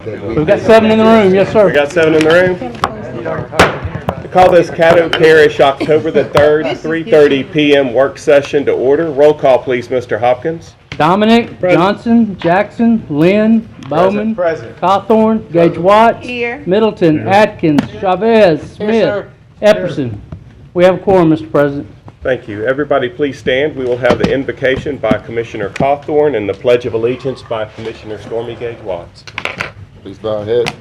We've got 7 in the room, yes, sir. We got 7 in the room. I call this Caddo Parish October the 3rd, 3:30 p.m. work session to order. Roll call, please, Mr. Hopkins. Dominic, Johnson, Jackson, Lynn, Bowman, Cawthorn, Gage Watts, Here. Middleton, Atkins, Chavez, Smith, Epperson. We have a quorum, Mr. President. Thank you. Everybody please stand. We will have the invocation by Commissioner Cawthorn and the Pledge of Allegiance by Commissioner Stormy Gage Watts. Please bow our heads.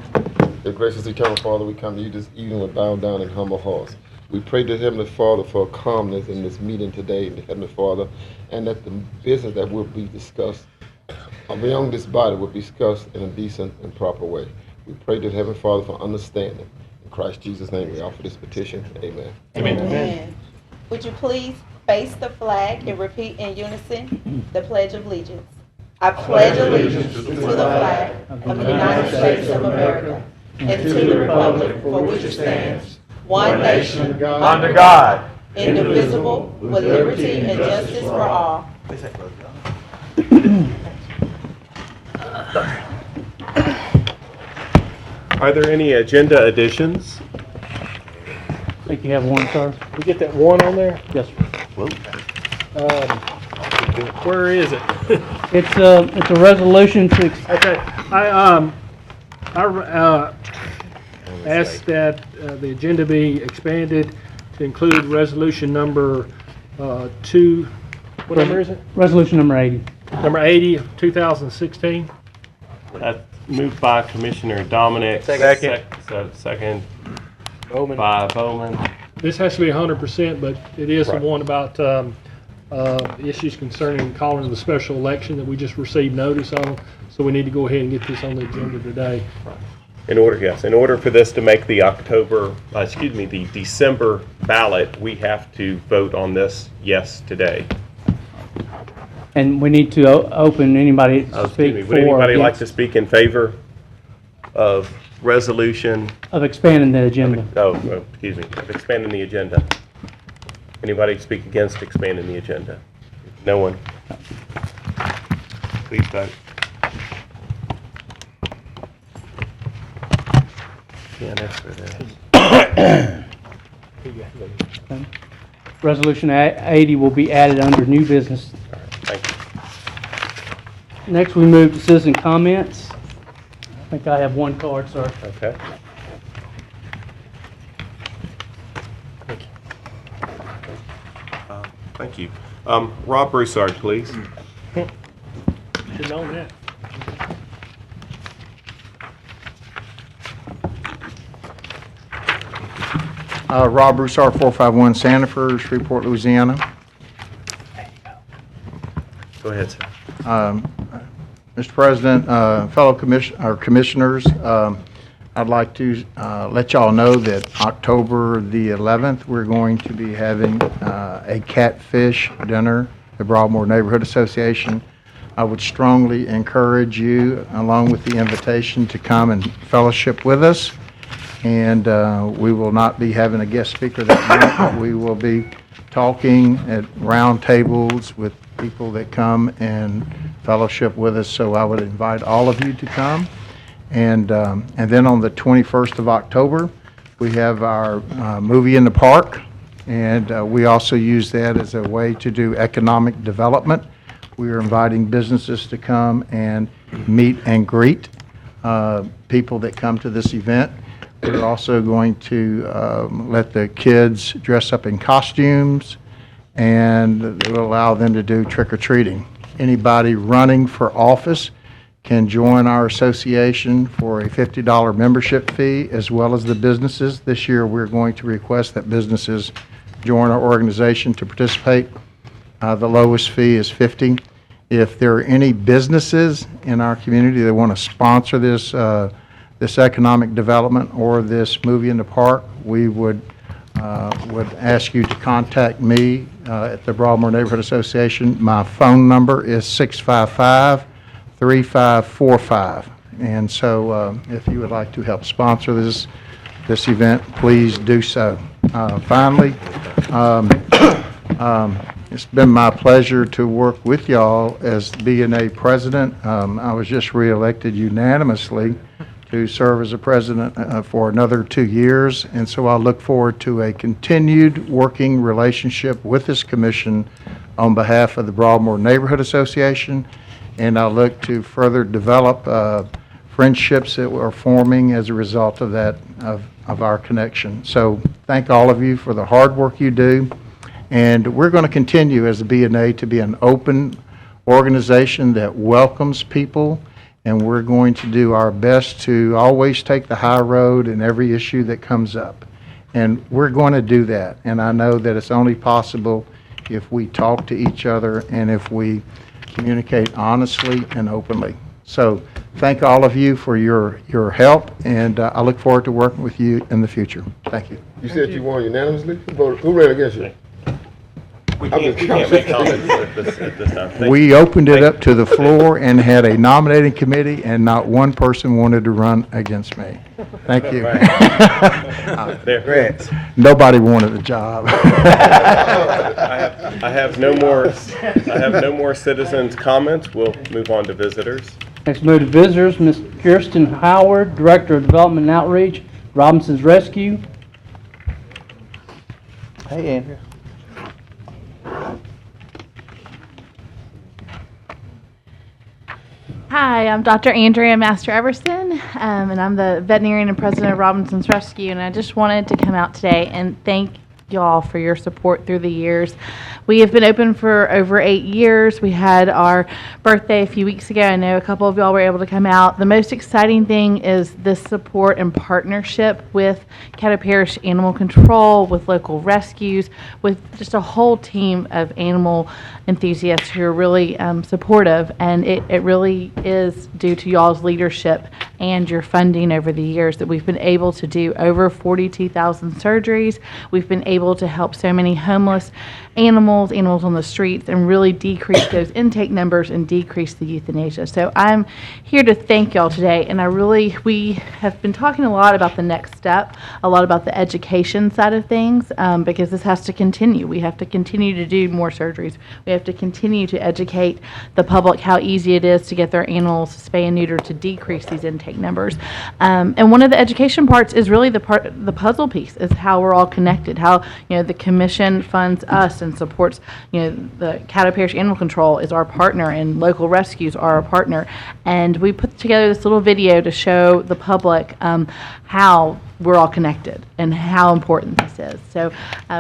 Dear gracious eternal Father, we come to you this evening with bowed down and humble hearts. We pray to Heavenly Father for calmness in this meeting today, Heavenly Father, and that the business that will be discussed beyond this body will be discussed in a decent and proper way. We pray to Heavenly Father for understanding. In Christ Jesus' name we offer this petition. Amen. Amen. Would you please face the flag and repeat in unison the Pledge of Allegiance? I pledge allegiance to the flag of the United States of America and to the republic for which it stands, one nation, under God, indivisible, with liberty and justice for all. Are there any agenda additions? I think you have one, sir. We get that one on there? Yes, sir. Where is it? It's a resolution to, Okay, I asked that the agenda be expanded to include resolution number 2, what number is it? resolution number 80. Number 80 of 2016. That's moved by Commissioner Dominic. Second. Second Bowman. by Bowman. This has to be 100%, but it is the Right. one about issues concerning calling of the special election that we just received notice on. So we need to go ahead and get this on the agenda today. In order for this to make the the December ballot, we have to vote on this yes today. And we need to open anybody to speak for Would anybody or like to against speak in favor of resolution, of expanding the agenda. of expanding the agenda? Anybody speak against expanding the agenda? No one? Please vote. Yeah, that's for that. Resolution 80 will be added under new business. All right, thank you. Next, we move to citizen comments. I think I have one card, sir. Okay. Thank you. Rob Broussard, please. Should know that. Rob Broussard, 451 Sanford, Shreveport, Louisiana. Go ahead, sir. Mr. President, fellow commissioners, I'd like to let y'all know that October the 11th, we're going to be having a catfish dinner, the Broadmoor Neighborhood Association. I would strongly encourage you, along with the invitation, to come and fellowship with us. And we will not be having a guest speaker that night. We will be talking at round tables with people that come and fellowship with us. So I would invite all of you to come. And then on the 21st of October, we have our movie in the park. And we also use that as a way to do economic development. We are inviting businesses to come and meet and greet people that come to this event. We're also going to let the kids dress up in costumes, and we'll allow them to do trick-or-treating. Anybody running for office can join our association for a $50 membership fee, as well as the businesses. This year, we're going to request that businesses join our organization to participate. The lowest fee is $50. If there are any businesses in our community that want to sponsor this economic development or this movie in the park, we would ask you to contact me at the Broadmoor Neighborhood Association. My phone number is 655-3545. And so if you would like to help sponsor this event, please do so. Finally, it's been my pleasure to work with y'all as being a president. I was just reelected unanimously to serve as a president for another 2 years, and so I look forward to a continued working relationship with this commission on behalf of the Broadmoor Neighborhood Association, and I look to further develop friendships that are forming as a result of that, of our connection. So thank all of you for the hard work you do, and we're going to continue as the BNA to be an open organization that welcomes people, and we're going to do our best to always take the high road in every issue that comes up. And we're going to do that, and I know that it's only possible if we talk to each other and if we communicate honestly and openly. So thank all of you for your help, and I look forward to working with you in the future. Thank you. You said you won unanimously? Who ran against you? We can't make comments at this time. Thank you. We opened it up to the floor and had a nominating committee, and not one person wanted to run against me. Thank you. There. Nobody wanted the job. I have no more citizens' comments. We'll move on to visitors. Next, move to visitors. Ms. Kirsten Howard, Director of Development and Outreach, Robinson's Rescue. Hey, Andrew. Hi, I'm Dr. Andrea Master Everson, and I'm the veterinarian and president of Robinson's Rescue, and I just wanted to come out today and thank y'all for your support through the years. We have been open for over 8 years. We had our birthday a few weeks ago. I know a couple of y'all were able to come out. The most exciting thing is this support and partnership with Caddo Parish Animal Control, with local rescues, with just a whole team of animal enthusiasts who are really supportive, and it really is due to y'all's leadership and your funding over the years that we've been able to do over 42,000 surgeries. We've been able to help so many homeless animals on the streets, and really decrease those intake numbers and decrease the euthanasia. So I'm here to thank y'all today, and we have been talking a lot about the next step, a lot about the education side of things, because this has to continue. We have to continue to do more surgeries. We have to continue to educate the public how easy it is to get their animals spay and neuter to decrease these intake numbers. And one of the education parts is really the puzzle piece, is how we're all connected, how the commission funds us and supports, the Caddo Parish Animal Control is our partner and local rescues are our partner. And we put together this little video to show the public how we're all connected and how important this is. So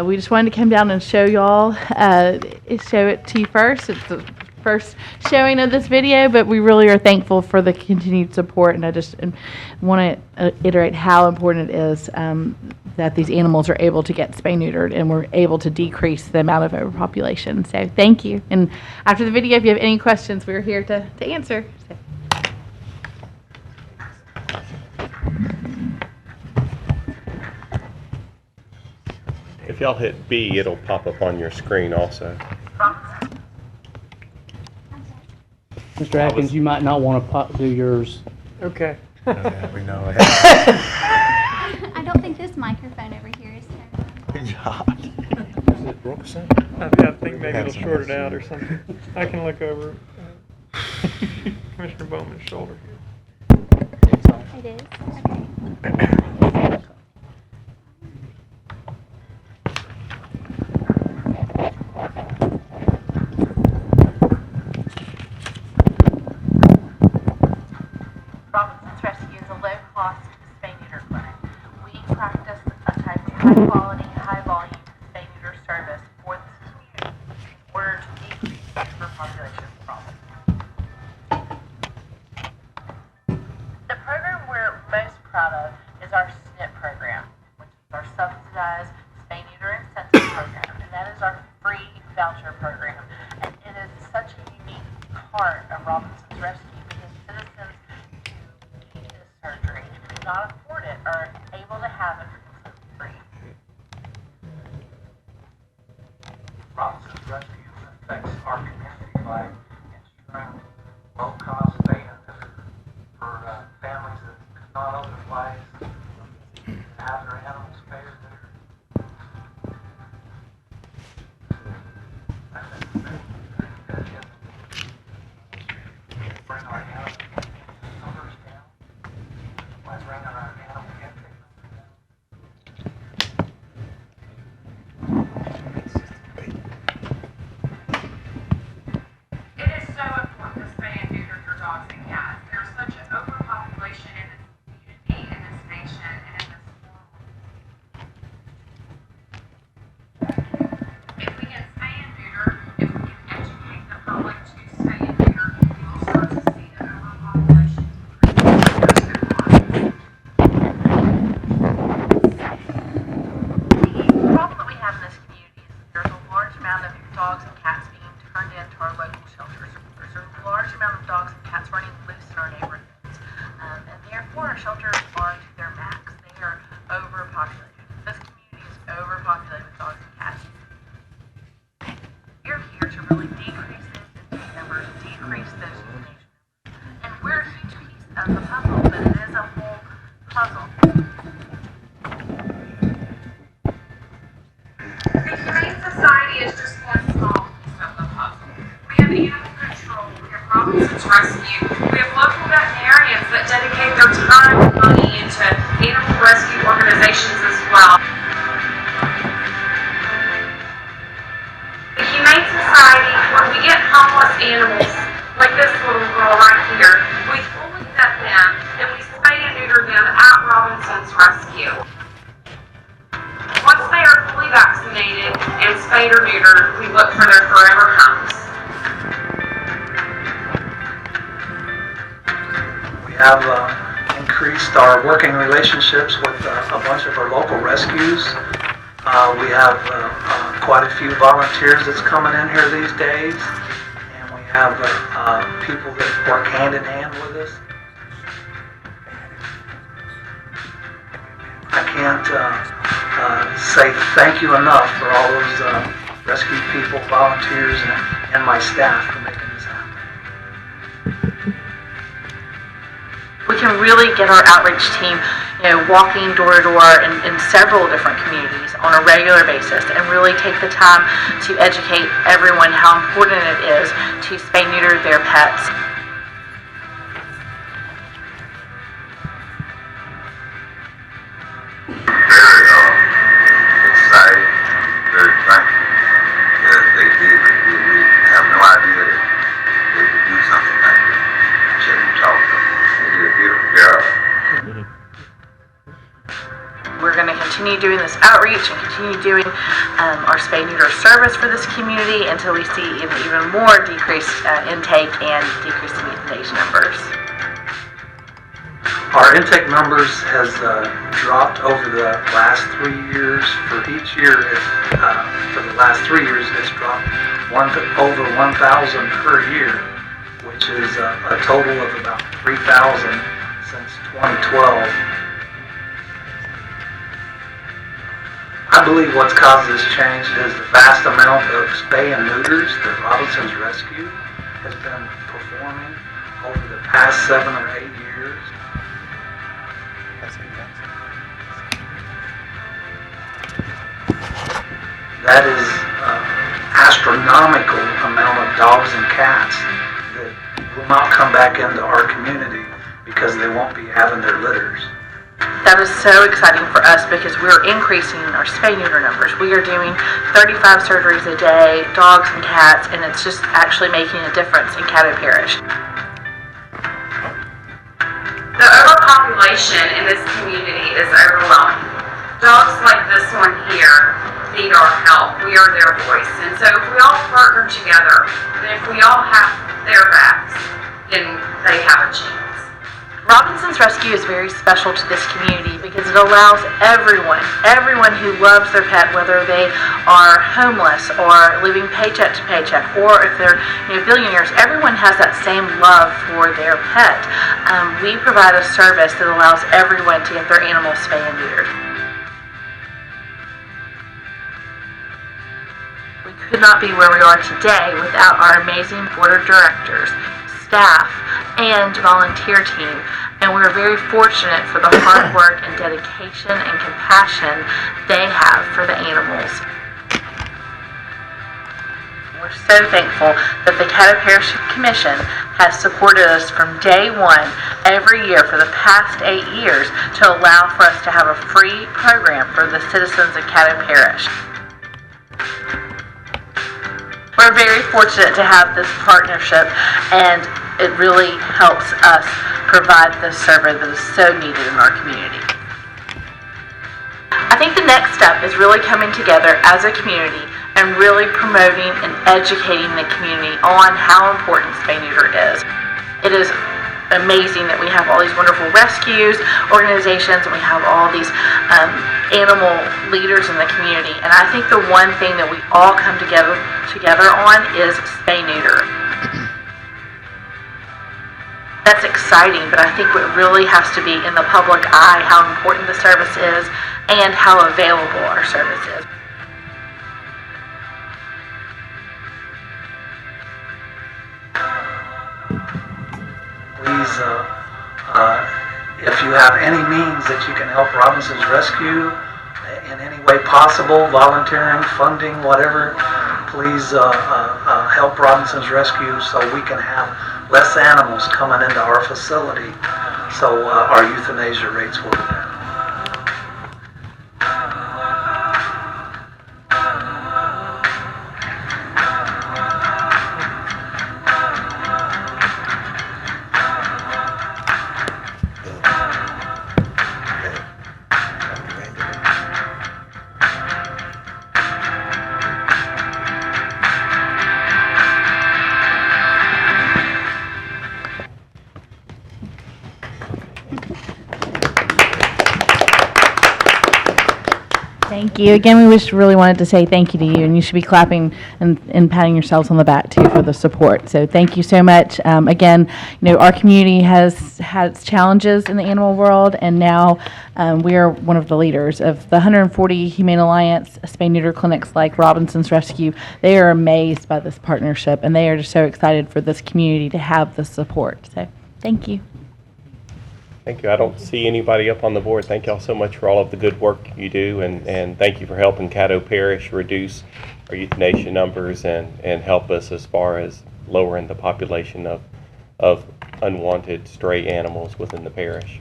we just wanted to come down and show y'all, show it to you first. It's the first showing of this video, but we really are thankful for the continued support, and I just want to iterate how important it is that these animals are able to get spay-neutered and we're able to decrease the amount of overpopulation. So thank you. And after the video, if you have any questions, we're here to answer. So. If y'all hit B, it'll pop up on your screen also. Mr. Atkins, you might not want to do yours. Okay. We know it. I don't think this microphone over here is turned on. Is it Brookeson? I think maybe it'll short it out or something. I can look over Commissioner Bowman's shoulder here. It is? Okay. Robinson's Rescue is a low-cost spay-neuter clinic. We practice a type of high-quality, high-volume spay-neuter service for this community in order to decrease the overpopulation problem. The program we're most proud of is our SNP program, which is our subsidized spay-neuter incentive program, and that is our free voucher program. And it is such a unique part of Robinson's Rescue because citizens who need this surgery and cannot afford it are able to have it for free. Robinson's Rescue affects our community by ensuring low-cost spay-neuter for families that could not otherwise have their animals spayed or neutered. Bring our animal numbers down. Let's bring our animal intake. It is so important to spay and neuter your dogs and cats. There's such an overpopulation in this community, in this nation, and in this world. If we can spay and neuter, if we can educate the public to spay and neuter, we will start to see the overpopulation decrease. The problem that we have in this community is that there's a large amount of dogs and cats being turned into our local shelters. There's a large amount of dogs and cats running loose in our neighborhoods. And therefore, our shelters are to their max. They are overpopulated. This community is overpopulated with dogs and cats. We're here to really decrease those intake numbers, decrease those euthanasia numbers. And we're a huge piece of the puzzle, but it is a whole puzzle. The Humane Society is just one small piece of the puzzle. We have animal control, we have Robinson's Rescue, we have local veterinarians that dedicate their time and money into animal rescue organizations as well. The Humane Society, when we get homeless animals, like this little girl right here, we fully vet them and we spay and neuter them at Robinson's Rescue. Once they are fully vaccinated and spayed or neutered, we look for their forever homes. We have increased our working relationships with a bunch of our local rescues. We have quite a few volunteers that's coming in here these days, and we have people that work hand in hand with us. I can't say thank you enough for all those rescue people, volunteers, and my staff for making this happen. We can really get our outreach team, walking door to door in several different communities on a regular basis and really take the time to educate everyone how important it is to spay and neuter their pets. Very excited, very thankful that they did it. We have no idea that they could do something like that. Check and talk to them. They did a beautiful job. We're going to continue doing this outreach and continue doing our spay and neuter service for this community until we see even more decreased intake and decreased euthanasia numbers. Our intake numbers has dropped over the last 3 years. For each year, for the last 3 years, it's dropped over 1,000 per year, which is a total of about 3,000 since 2012. I believe what's caused this change is the vast amount of spay and neuters that Robinson's Rescue has been performing over the past 7 or 8 years. That is an astronomical amount of dogs and cats that will not come back into our community because they won't be having their litters. That is so exciting for us because we're increasing our spay-neuter numbers. We are doing 35 surgeries a day, dogs and cats, and it's just actually making a difference in Caddo Parish. The overpopulation in this community is overwhelming. Dogs like this one here need our help. We are their voice. And so if we all partner together, and if we all have their backs, then they have a chance. Robinson's Rescue is very special to this community because it allows everyone who loves their pet, whether they are homeless or living paycheck to paycheck, or if they're billionaires, everyone has that same love for their pet. We provide a service that allows everyone to get their animals spayed and neutered. We could not be where we are today without our amazing board of directors, staff, and volunteer team, and we're very fortunate for the hard work and dedication and compassion they have for the animals. We're so thankful that the Caddo Parish Commission has supported us from day one every year for the past 8 years to allow for us to have a free program for the citizens of Caddo Parish. We're very fortunate to have this partnership, and it really helps us provide the service that is so needed in our community. I think the next step is really coming together as a community and really promoting and educating the community on how important spay-neuter is. It is amazing that we have all these wonderful rescues organizations, and we have all these animal leaders in the community. And I think the one thing that we all come together on is spay-neuter. That's exciting, but I think what really has to be in the public eye how important the service is and how available our service is. Please, if you have any means that you can help Robinson's Rescue in any way possible, volunteering, funding, whatever, please help Robinson's Rescue so we can have less animals coming into our facility, so our euthanasia rates will go down. Thank you. Again, we really wanted to say thank you to you, and you should be clapping and patting yourselves on the back, too, for the support. So thank you so much. Again, our community has had its challenges in the animal world, and now we are one of the leaders of the 140 Humane Alliance spay-neuter clinics like Robinson's Rescue. They are amazed by this partnership, and they are just so excited for this community to have the support. So thank you. Thank you. I don't see anybody up on the board. Thank y'all so much for all of the good work you do, and thank you for helping Caddo Parish reduce our euthanasia numbers and help us as far as lowering the population of unwanted stray animals within the parish.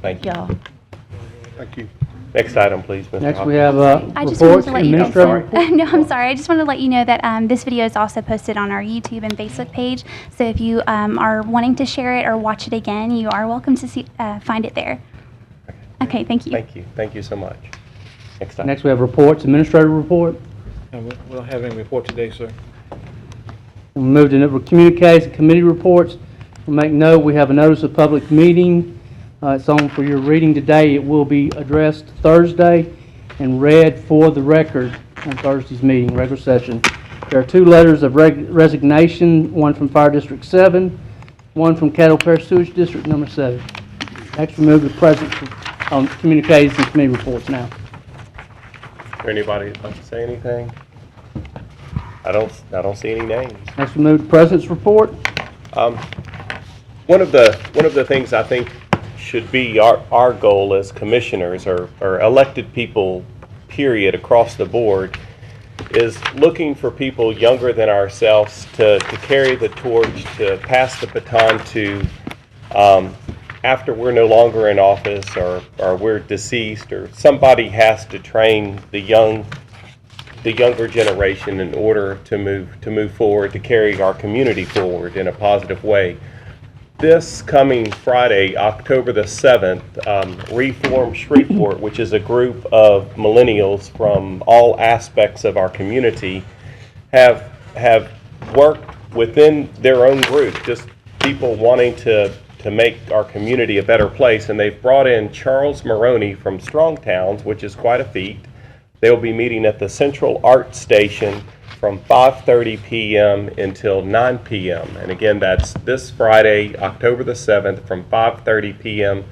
Thank you. Y'all. Thank you. Next item, please, Mr. Next, Hopkins. we have I just wanted reports, to let you know, administrative sir. No, I'm sorry. I just wanted to let you know that this video is also posted on our YouTube and Facebook page. So if you are wanting to share it or watch it again, you are welcome to find it there. Okay, thank you. Thank you. Thank you so much. Next item. Next, we have reports, administrative report. We don't have any report today, sir. We'll move to communiques and committee reports. We'll make note, we have a notice of public meeting. It's on for your reading today. It will be addressed Thursday and read for the record on Thursday's meeting, regular session. There are 2 letters of resignation, one from Fire District 7, one from Caddo Parish Sewage District number 7. Next, we move to present on communiques and committee reports now. Is there anybody that'd like to say anything? I don't see any names. Next, we move to president's report. One of the things I think should be our goal as commissioners or elected people, period, across the board, is looking for people younger than ourselves to carry the torch, to pass the baton to after we're no longer in office or we're deceased, or somebody has to train the younger generation in order to move forward, to carry our community forward in a positive way. This coming Friday, October the 7th, Reform Shreveport, which is a group of millennials from all aspects of our community, have worked within their own group, just people wanting to make our community a better place, and they've brought in Charles Maroney from Strong Towns, which is quite a feat. They'll be meeting at the Central Art Station from 5:30 p.m. until 9 p.m. And again, that's this Friday, October the 7th, from 5:30 p.m.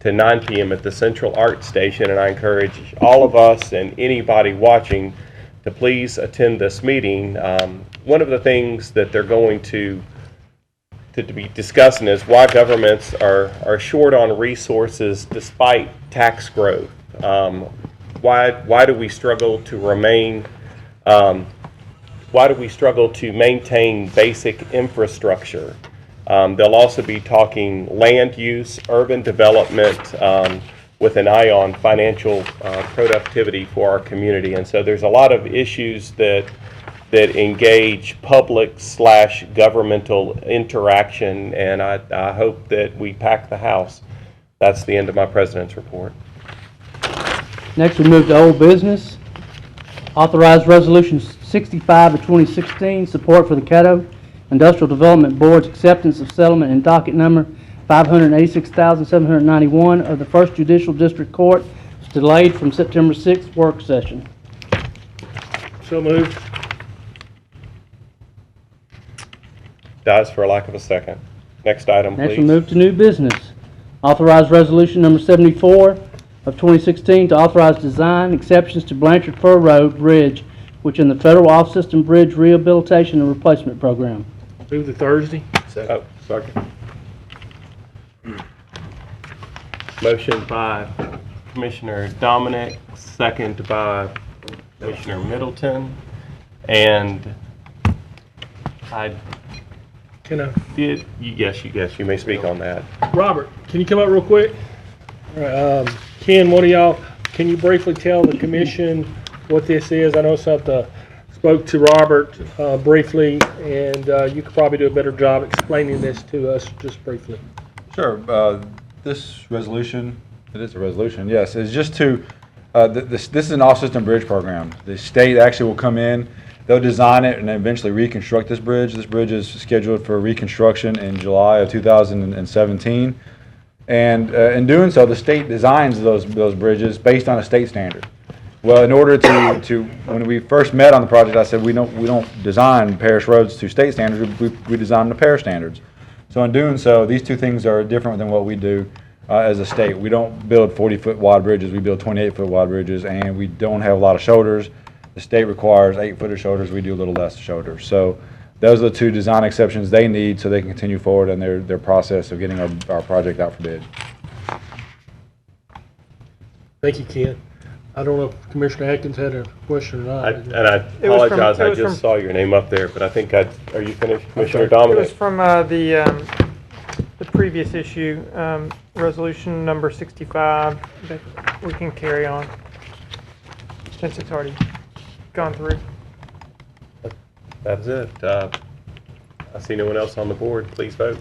to 9 p.m. at the Central Art Station. And I encourage all of us and anybody watching to please attend this meeting. One of the things that they're going to be discussing is why governments are short on resources despite tax growth. Why do we struggle to remain why do we struggle to maintain basic infrastructure? They'll also be talking land use, urban development, with an eye on financial productivity for our community. And so there's a lot of issues that engage public/governmental interaction, and I hope that we pack the house. That's the end of my president's report. Next, we move to old business. Authorized Resolution 65 of 2016, support for the Caddo Industrial Development Board's acceptance of settlement in docket number 586,791 of the First Judicial District Court was delayed from September 6th work session. So moved. Dies for lack of a second. Next item, please. Next, we move to new business. Authorized Resolution number 74 of 2016 to authorize design exceptions to Blanchard Fur Road Bridge, which in the Federal Off-System Bridge Rehabilitation and Replacement Program. Move to Thursday. Oh, second. Motion by Commissioner Dominic, second by Commissioner Middleton, and I Can I? did, yes, you may speak on that. Robert, can you come up real quick? All right, Ken, one of y'all, can you briefly tell the commission what this is? I know something, spoke to Robert briefly, and you could probably do a better job explaining this to us just briefly. Sure. This resolution, it is a resolution, yes, is just to, this is an off-system bridge program. The state actually will come in, they'll design it and eventually reconstruct this bridge. This bridge is scheduled for reconstruction in July of 2017. And in doing so, the state designs those bridges based on a state standard. Well, in order to when we first met on the project, I said we don't design parish roads to state standards. We design them to parish standards. So in doing so, these two things are different than what we do as a state. We don't build 40-foot wide bridges. We build 28-foot wide bridges, and we don't have a lot of shoulders. The state requires 8-footer shoulders. We do a little less shoulders. So those are the two design exceptions they need so they can continue forward in their process of getting our project out for bid. Thank you, Ken. I don't know if Commissioner Atkins had a question or not. And I apologize, I just saw your name up there, but I think are you finished, Commissioner Dominic? It was from the previous issue, resolution number 65, that we can carry on since it's already gone through. That's it. I see no one else on the board. Please vote.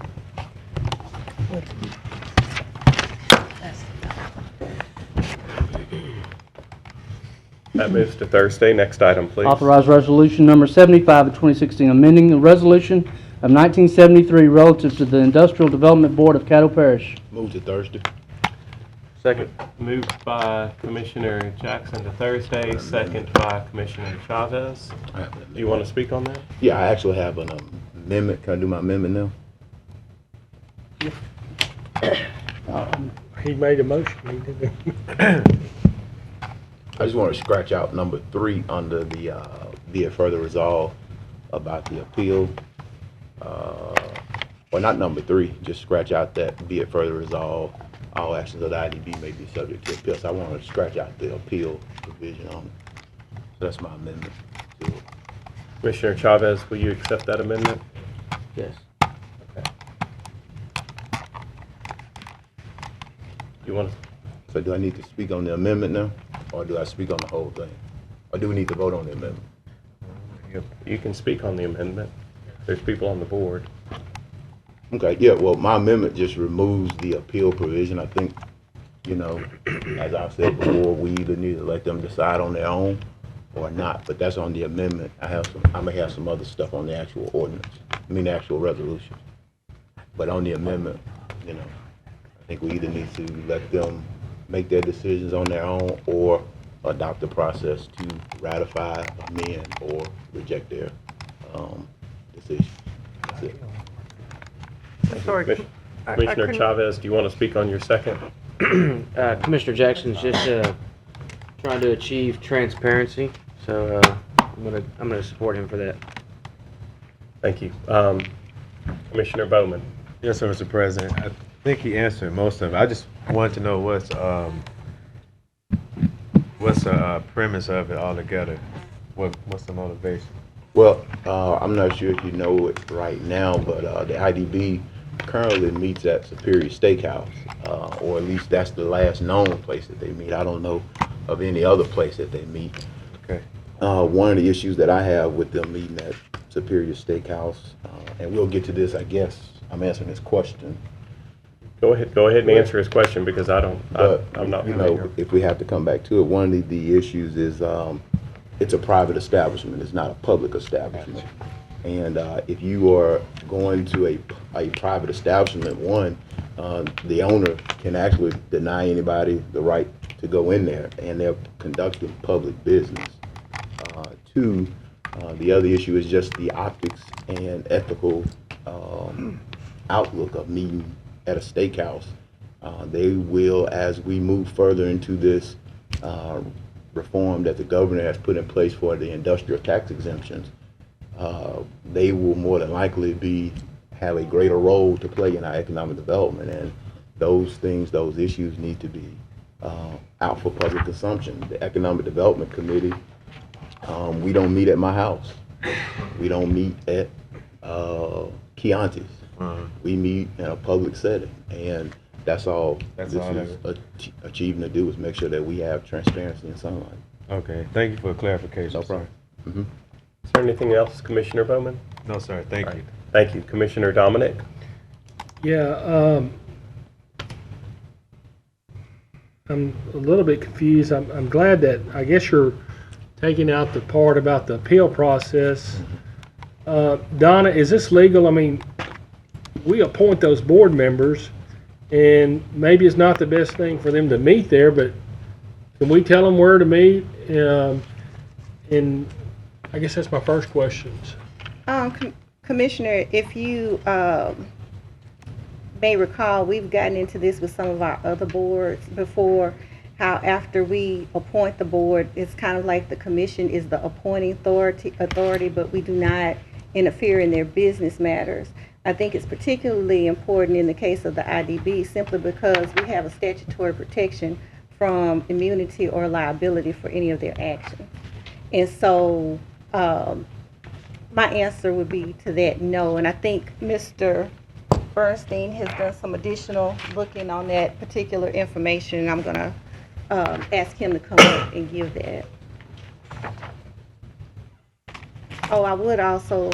That moves to Thursday. Next item, please. Authorized Resolution number 75 of 2016, amending the resolution of 1973 relative to the Industrial Development Board of Caddo Parish. Move to Thursday. Second. Moved by Commissioner Jackson to Thursday, second by Commissioner Chavez. Do you want to speak on that? Yeah, I actually have an amendment. Can I do my amendment now? He made a motion. He did. I just want to scratch out number 3 under the be it further resolved about the appeal. Well, not number 3, just scratch out that be it further resolved. All actions of the IDB may be subject to appeal. So I want to scratch out the appeal provision on it. So that's my amendment to it. Commissioner Chavez, will you accept that amendment? Yes. Okay. You want to? So do I need to speak on the amendment now? Or do I speak on the whole thing? Or do we need to vote on the amendment? You can speak on the amendment. There's people on the board. Okay, yeah, well, my amendment just removes the appeal provision. I think, you know, as I've said before, we either need to let them decide on their own or not, but that's on the amendment. I may have some other stuff on the actual ordinance, the actual resolution. But on the amendment, you know, I think we either need to let them make their decisions on their own or adopt the process to ratify, amend, or reject their decision. That's it. Sorry, Commissioner Chavez, do you want to speak on your second? Commissioner Jackson's just trying to achieve transparency, so I'm gonna support him for that. Thank you. Commissioner Bowman. Yes, sir, Mr. President. I think he answered most of it. I just wanted to know what's the premise of it altogether. What's the motivation? Well, I'm not sure if you know it right now, but the IDB currently meets at Superior Steakhouse, or at least that's the last known place that they meet. I don't know of any other place that they meet. Okay. One of the issues that I have with them meeting at Superior Steakhouse, and we'll get to this, I guess, I'm answering this question. Go ahead and answer his question because I'm not You familiar. know, if we have to come back to it, one of the issues is it's a private establishment. It's not a public establishment. And if you are going to a private establishment, one, the owner can actually deny anybody the right to go in there, and they're conducting public business. Two, the other issue is just the optics and ethical outlook of meeting at a steakhouse. They will, as we move further into this reform that the governor has put in place for the industrial tax exemptions, they will more than likely have a greater role to play in our economic development, and those issues need to be out for public consumption. The Economic Development Committee, we don't meet at my house. We don't meet at Chianti's. We meet in a public setting, and that's all this is achieving to do, is make sure that we have transparency and sunlight. Okay, thank you for the clarification. No problem. Is there anything else, Commissioner Bowman? No, sir, thank you. Thank you. Commissioner Dominic? Yeah, I'm a little bit confused. I'm glad that, I guess you're taking out the part about the appeal process. Donna, is this legal? I mean, we appoint those board members, and maybe it's not the best thing for them to meet there, but can we tell them where to meet? And I guess that's my first questions. Commissioner, if you may recall, we've gotten into this with some of our other boards before, how after we appoint the board, it's kind of like the commission is the appointing authority, but we do not interfere in their business matters. I think it's particularly important in the case of the IDB, simply because we have a statutory protection from immunity or liability for any of their actions. And so my answer would be to that, no. And I think Mr. Bernstein has done some additional looking on that particular information, and I'm going to ask him to come up and give that. Oh, I would also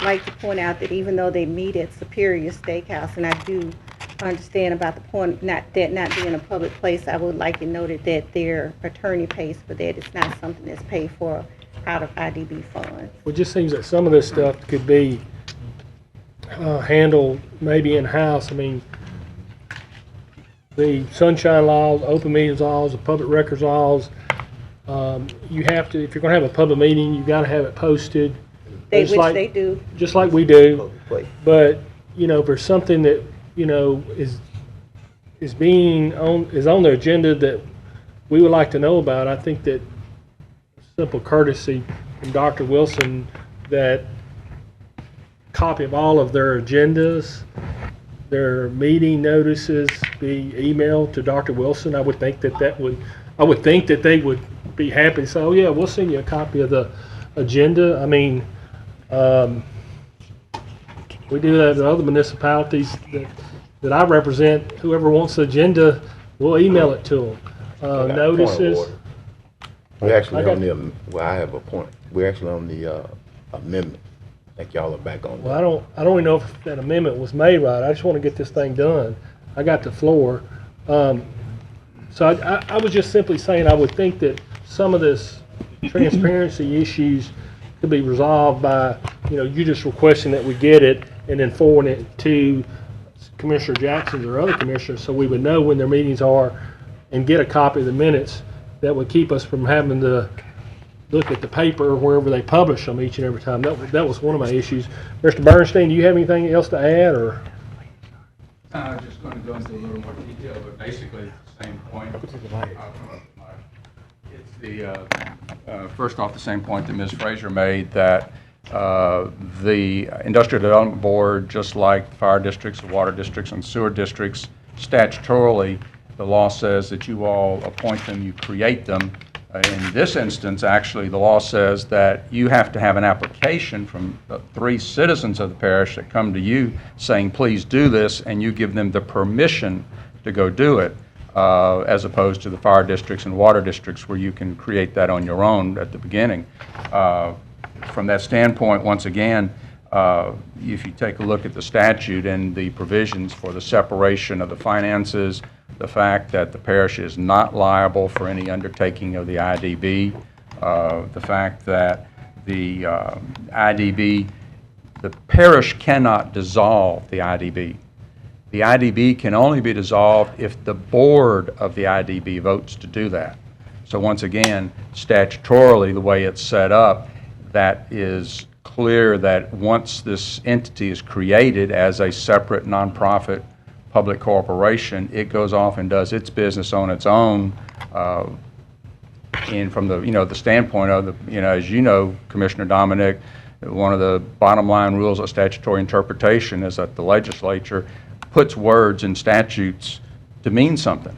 like to point out that even though they meet at Superior Steakhouse, and I do understand about the point not being a public place, I would like it noted that their attorney pays for that. It's not something that's paid for out of IDB funds. Well, it just seems that some of this stuff could be handled maybe in-house. I mean, the sunshine laws, open meetings laws, the public records laws, you have to, if you're going to have a public meeting, you've got to have it posted. Which they do. Just like we do. But, you know, if there's something that, you know, is on the agenda that we would like to know about, I think that simple courtesy from Dr. Wilson, that copy of all of their agendas, their meeting notices be emailed to Dr. Wilson. I would think that they would be happy to say, oh yeah, we'll send you a copy of the agenda. I mean, we do that in other municipalities that I represent. Whoever wants the agenda, we'll email it to them. Notices. We're actually on the, well, I have a point. We're actually on the amendment. I think y'all are back on that. Well, I don't even know if that amendment was made right. I just want to get this thing done. I got the floor. So I was just simply saying I would think that some of this transparency issues could be resolved by, you know, you just requesting that we get it and then forwarding it to Commissioner Jackson or other commissioners, so we would know when their meetings are and get a copy of the minutes. That would keep us from having to look at the paper wherever they publish them each and every time. That was one of my issues. Mr. Bernstein, do you have anything else to add, or? I'm just going to go into a little more detail, but basically it's the same point. It's the first off, the same point that Ms. Fraser made, that the Industrial Development Board, just like fire districts, water districts, and sewer districts, statutorily, the law says that you all appoint them, you create them, In this instance, actually, the law says that you have to have an application from 3 citizens of the parish that come to you saying, please do this, and you give them the permission to go do it, as opposed to the fire districts and water districts where you can create that on your own at the beginning. From that standpoint, once again, if you take a look at the statute and the provisions for the separation of the finances, the fact that the parish is not liable for any undertaking of the IDB, the fact that the IDB, the parish cannot dissolve the IDB. The IDB can only be dissolved if the board of the IDB votes to do that. So once again, statutorily, the way it's set up, that is clear that once this entity is created as a separate nonprofit public corporation, it goes off and does its business on its own. And from the, the standpoint of the, as you know, Commissioner Dominic, one of the bottom line rules of statutory interpretation is that the legislature puts words in statutes to mean something.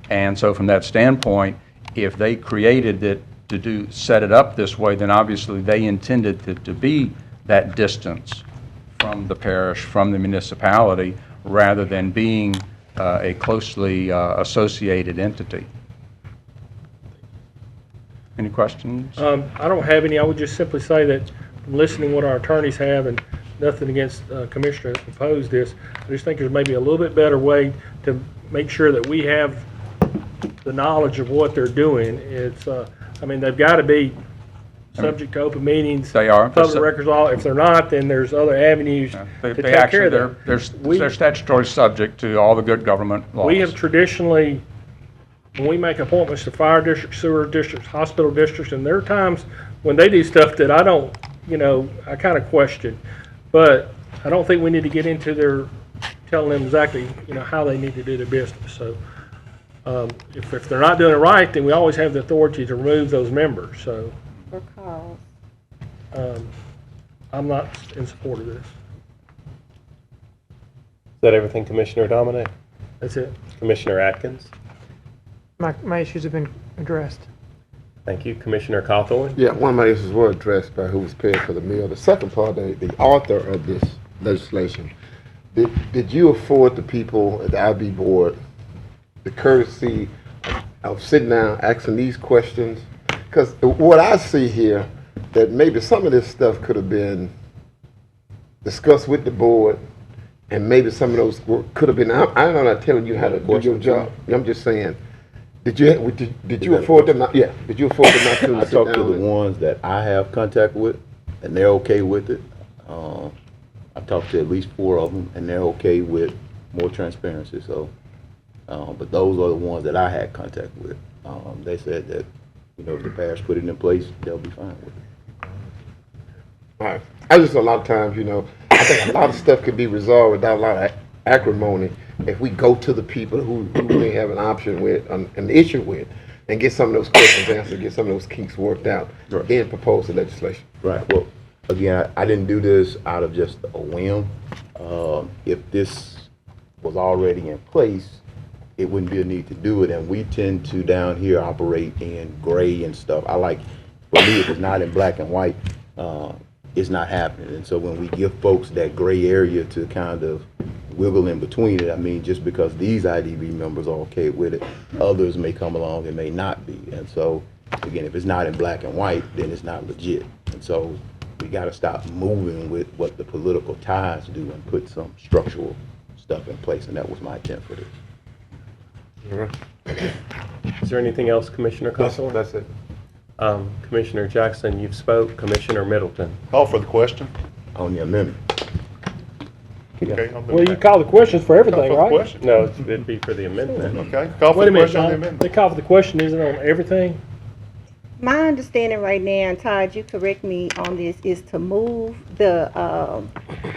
And so from that standpoint, if they created it to set it up this way, then obviously they intended it to be that distance from the parish, from the municipality, rather than being a closely associated entity. Any questions? I don't have any. I would just simply say that from listening to what our attorneys have, and nothing against Commissioner that proposed this, I just think there's maybe a little bit better way to make sure that we have the knowledge of what they're doing. It's, I mean, they've got to be subject to open meetings. They are. Public records law. If they're not, then there's other avenues to take care of them. They're statutorily subject to all the good government laws. We have traditionally, when we make appointments to fire districts, sewer districts, hospital districts, and there are times when they do stuff that I don't, I kind of question. But I don't think we need to get into their telling them exactly, how they need to do their business. So if they're not doing it right, then we always have the authority to remove those members. So I'm not in support of this. Is that everything, Commissioner Dominic? That's it. Commissioner Atkins? My issues have been addressed. Thank you. Commissioner Cawthorn? Yeah, one of my issues were addressed by who was paying for the meal. The second part, the author of this legislation, did you afford the people at the IB board the courtesy of sitting down, asking these questions? Because what I see here, that maybe some of this stuff could have been discussed with the board, and maybe some of those could have been, I'm not telling you how to do your job. I'm just saying, did you afford them not? Yeah, did you afford them not to? I talked to the ones that I have contact with, and they're okay with it. I talked to at least 4 of them, and they're okay with more transparency. So, but those are the ones that I had contact with. They said that, if the parish put it in place, they'll be fine with it. All right. I just, a lot of times, I think a lot of stuff could be resolved without a lot of acrimony if we go to the people who may have an option with, an issue with, and get some of those questions answered, get some of those kinks worked out, right. Then propose the legislation. Right. Well, again, I didn't do this out of just a whim. If this was already in place, it wouldn't be a need to do it. And we tend to down here operate in gray and stuff. For me, if it's not in black and white, it's not happening. And so when we give folks that gray area to kind of wiggle in between it, I mean, just because these IDB members are okay with it, others may come along and may not be. And so, again, if it's not in black and white, then it's not legit. And so we got to stop moving with what the political ties do and put some structural stuff in place. And that was my intent for this. All right. Is there anything else, Commissioner Cawthorn? That's it. Commissioner Jackson, you've spoke. Commissioner Middleton. Call for the question. On the amendment. Okay, Well, you call the questions for everything, Call for the right? question. No, it'd be for the amendment. Okay, call for Wait the a minute, question on the John. amendment. They call for the question, isn't it on everything? My understanding right now, and Todd, you correct me on this, is to move the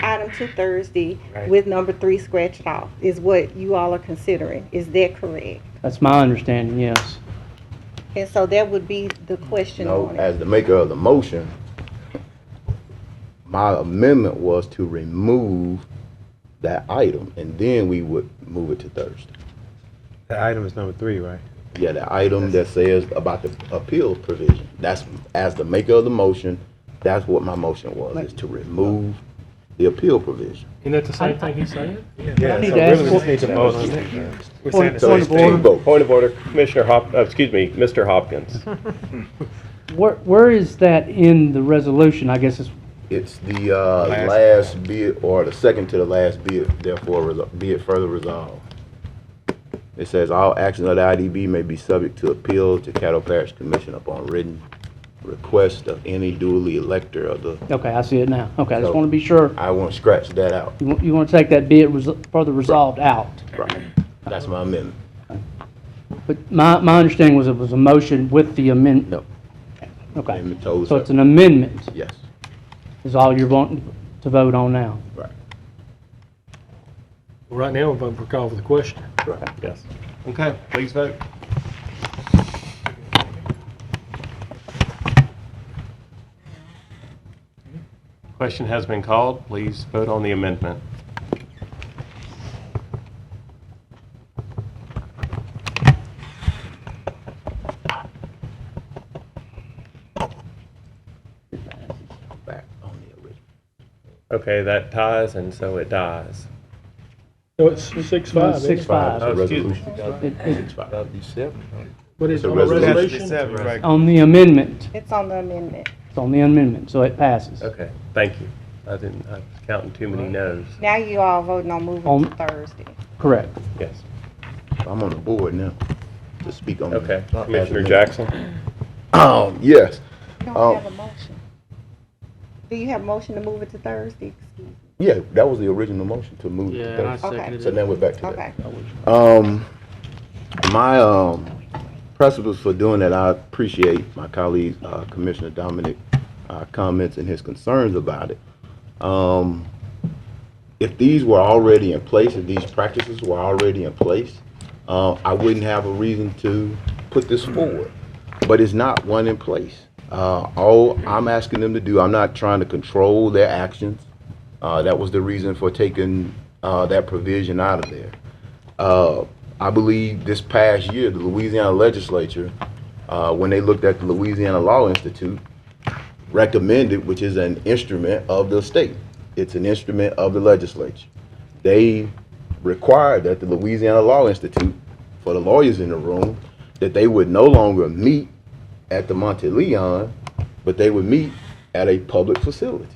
item to Thursday with number 3 scratched off, is what you all are considering. Is that correct? That's my understanding, yes. And so that would be the question No, on it. as the maker of the motion, my amendment was to remove that item, and then we would move it to Thursday. The item is number 3, right? Yeah, the item that says about the appeal provision. That's, as the maker of the motion, that's what my motion was, is to remove the appeal provision. Isn't that the same thing he's saying? I need to ask for- Point of order. Point of order, Commissioner Mr. Hopkins. Where is that in the resolution? I guess It's the last bid, or the second to the last bid, therefore be it further resolved. It says all actions of the IDB may be subject to appeal to Caddo Parish Commission upon written request of any duly elector of the. Okay, I see it now. Okay, I just So, want to be sure. I want to scratch that out. You want to take that bit further resolved out. Right. That's my amendment. But my understanding was it was a motion with the amendment. No. Okay. Amendment totally So it's separate. an amendment. Yes. Is all you're wanting to vote on now. Right. Right now, we're voting for call for the question. Right. Yes. Okay, please vote. Question has been called. Please vote on the amendment. Back on the original. Okay, that ties, and so it dies. No, it's 6-5. isn't it? 6-5. Oh, excuse me. That'd be 7. But it's a on the resolution. resolution? On the amendment. It's on the amendment. It's on the amendment, so it passes. Okay, thank you. I was counting too many no's. Now you all voting on moving On- to Thursday. Correct. Yes. I'm on the board now to speak on. Okay, as Commissioner amended. Jackson? Yes. You don't have a motion. Do you have a motion to move it to Thursday? Excuse me. Yeah, that was the original motion to move it Yeah, to and I Thursday. seconded So it. now we're back to Okay. that. My precedence for doing that, I appreciate my colleague, Commissioner Dominic, comments and his concerns about it. If these were already in place, if these practices were already in place, I wouldn't have a reason to put this forward. But it's not one in place. All I'm asking them to do, I'm not trying to control their actions. That was the reason for taking that provision out of there. I believe this past year, the Louisiana legislature, when they looked at the Louisiana Law Institute, recommended, which is an instrument of the state. It's an instrument of the legislature. They required that the Louisiana Law Institute, for the lawyers in the room, that they would no longer meet at the Monte Leon, but they would meet at a public facility.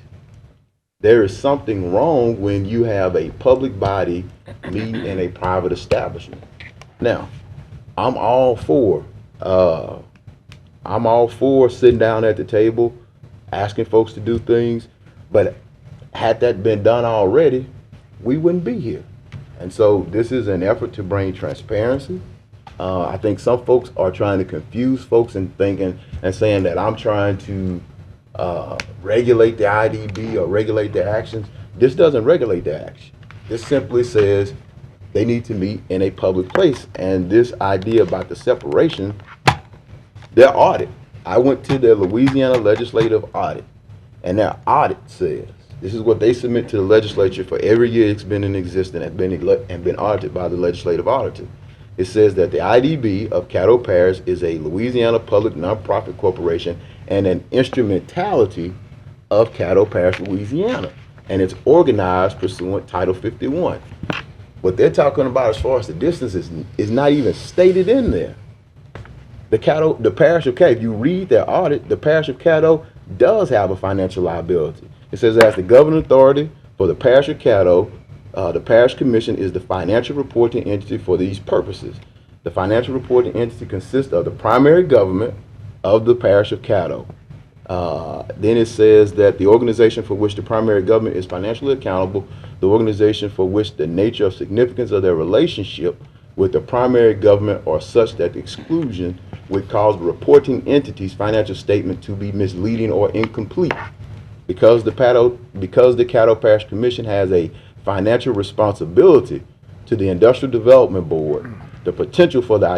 There is something wrong when you have a public body meeting in a private establishment. Now, I'm all for sitting down at the table, asking folks to do things, but had that been done already, we wouldn't be here. And so this is an effort to bring transparency. I think some folks are trying to confuse folks and thinking and saying that I'm trying to regulate the IDB or regulate their actions. This doesn't regulate their action. This simply says they need to meet in a public place. And this idea about the separation, their audit. I went to their Louisiana legislative audit, and their audit says, this is what they submit to the legislature for every year it's been in existence and been audited by the legislative auditor. It says that the IDB of Caddo Parish is a Louisiana public nonprofit corporation and an instrumentality of Caddo Parish, Louisiana. And it's organized pursuant Title 51. What they're talking about as far as the distance is not even stated in there. The Parish of Caddo, if you read their audit, the Parish of Caddo does have a financial liability. It says as the governing authority for the Parish of Caddo, the Parish Commission is the financial reporting entity for these purposes. The financial reporting entity consists of the primary government of the Parish of Caddo. Then it says that the organization for which the primary government is financially accountable, the organization for which the nature of significance of their relationship with the primary government are such that the exclusion would cause the reporting entity's financial statement to be misleading or incomplete. Because the Caddo Parish Commission has a financial responsibility to the Industrial Development Board, the potential for the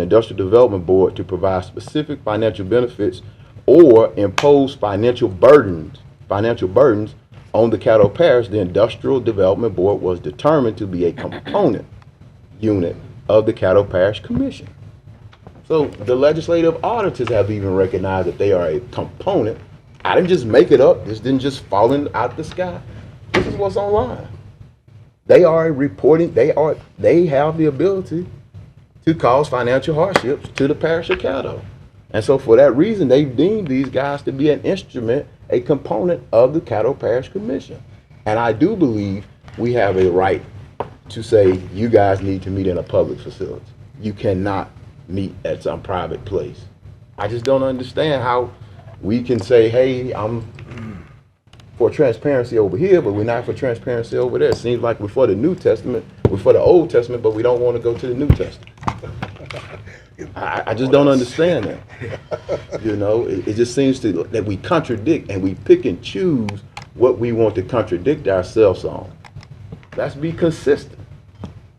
Industrial Development Board to provide specific financial benefits or impose financial burdens on the Caddo Parish, the Industrial Development Board was determined to be a component unit of the Caddo Parish Commission. So the legislative auditors have even recognized that they are a component. I didn't just make it up. This didn't just fall out the sky. This is what's online. They are reporting, they have the ability to cause financial hardships to the parish of Caddo. And so for that reason, they've deemed these guys to be an instrument, a component of the Caddo Parish Commission. And I do believe we have a right to say, you guys need to meet in a public facility. You cannot meet at some private place. I just don't understand how we can say, hey, I'm for transparency over here, but we're not for transparency over there. It seems like we're for the New Testament, we're for the Old Testament, but we don't want to go to the New Testament. I just don't understand that. You know, it just seems that we contradict and we pick and choose what we want to contradict ourselves on. Let's be consistent.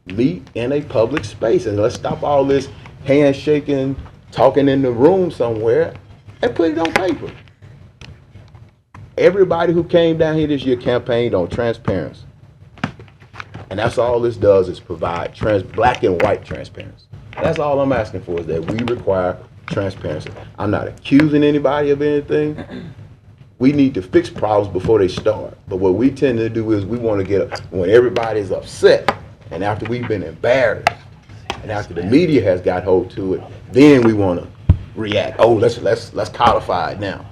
Meet in a public space and let's stop all this handshaking, talking in the room somewhere and put it on paper. Everybody who came down here this year campaigned on transparency. And that's all this does is provide black and white transparency. That's all I'm asking for is that we require transparency. I'm not accusing anybody of anything. We need to fix problems before they start. But what we tend to do is we want to get when everybody's upset and after we've been embarrassed and after the media has got hold to it, then we want to react. Oh, let's codify it now.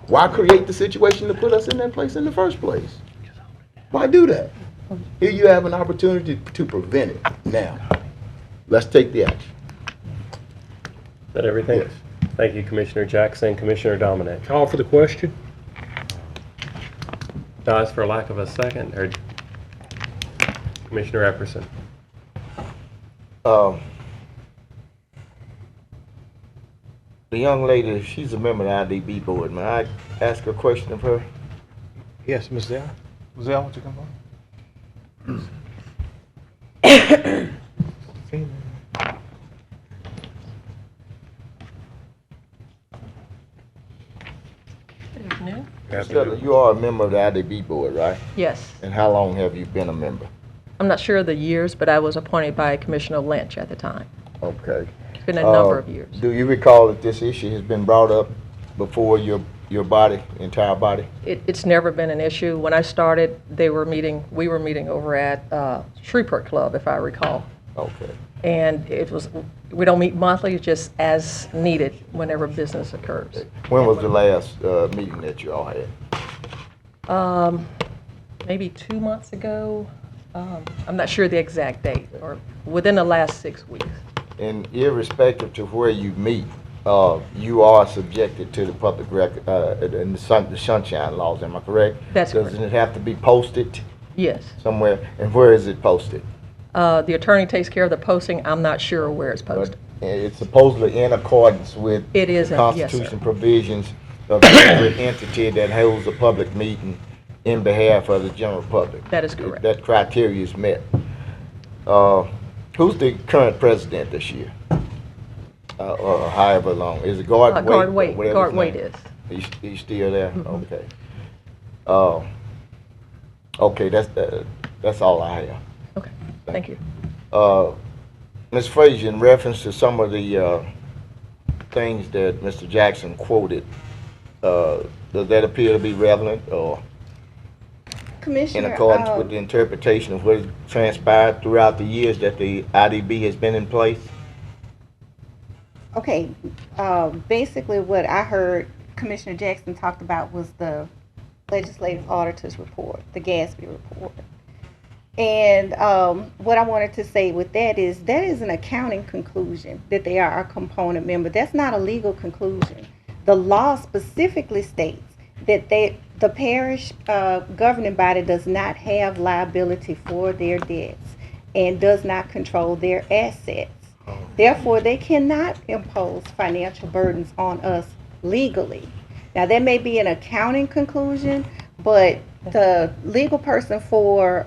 Why create the situation to put us in that place in the first place? Why do that? Here you have an opportunity to prevent it now. Let's take the action. Is that everything? Yes. Thank you, Commissioner Jackson. Commissioner Dominic. Call for the question. Dies for lack of a second. Or Commissioner Epperson. The young lady, she's a member of the IDB board. May I ask a question of her? Yes, Ms. Zell. Ms. Zell, would you come on? Stella, you are a member of the IDB board, right? Yes. And how long have you been a member? I'm not sure of the years, but I was appointed by Commissioner Lynch at the time. Okay. It's been a number of years. Do you recall that this issue has been brought up before your body, entire body? It's never been an issue. When I started, we were meeting over at Shreveport Club, if I recall. Okay. And we don't meet monthly, it's just as needed whenever business occurs. When was the last meeting that you all had? Maybe 2 months ago. I'm not sure the exact date, or within the last 6 weeks. And irrespective to where you meet, you are subjected to the public record and the sunshine laws. Am I correct? That's correct. Doesn't it have to be posted? Yes. Somewhere, and where is it posted? The attorney takes care of the posting. I'm not sure where it's posted. But it's supposedly in accordance with It is, the yes, sir. Constitution provisions of every entity that holds a public meeting in behalf of the general public. That is correct. That criteria is met. Who's the current president this year? Or however long? Is it Gordon Waite? Gordon Waite. Whatever Gordon his Waite name? is. He's still there? Mhm. Okay. Okay, that's all I have. Okay, thank you. Ms. Frazier, in reference to some of the things that Mr. Jackson quoted, does that appear to be relevant or in Commissioner, accordance with the interpretation of what has transpired throughout the years that the IDB has been in place? okay, basically what I heard Commissioner Jackson talked about was the legislative auditor's report, the Gatsby report. And what I wanted to say with that is an accounting conclusion that they are a component member. That's not a legal conclusion. The law specifically states that the parish governing body does not have liability for their debts and does not control their assets. Therefore, they cannot impose financial burdens on us legally. Now, that may be an accounting conclusion, but the legal person for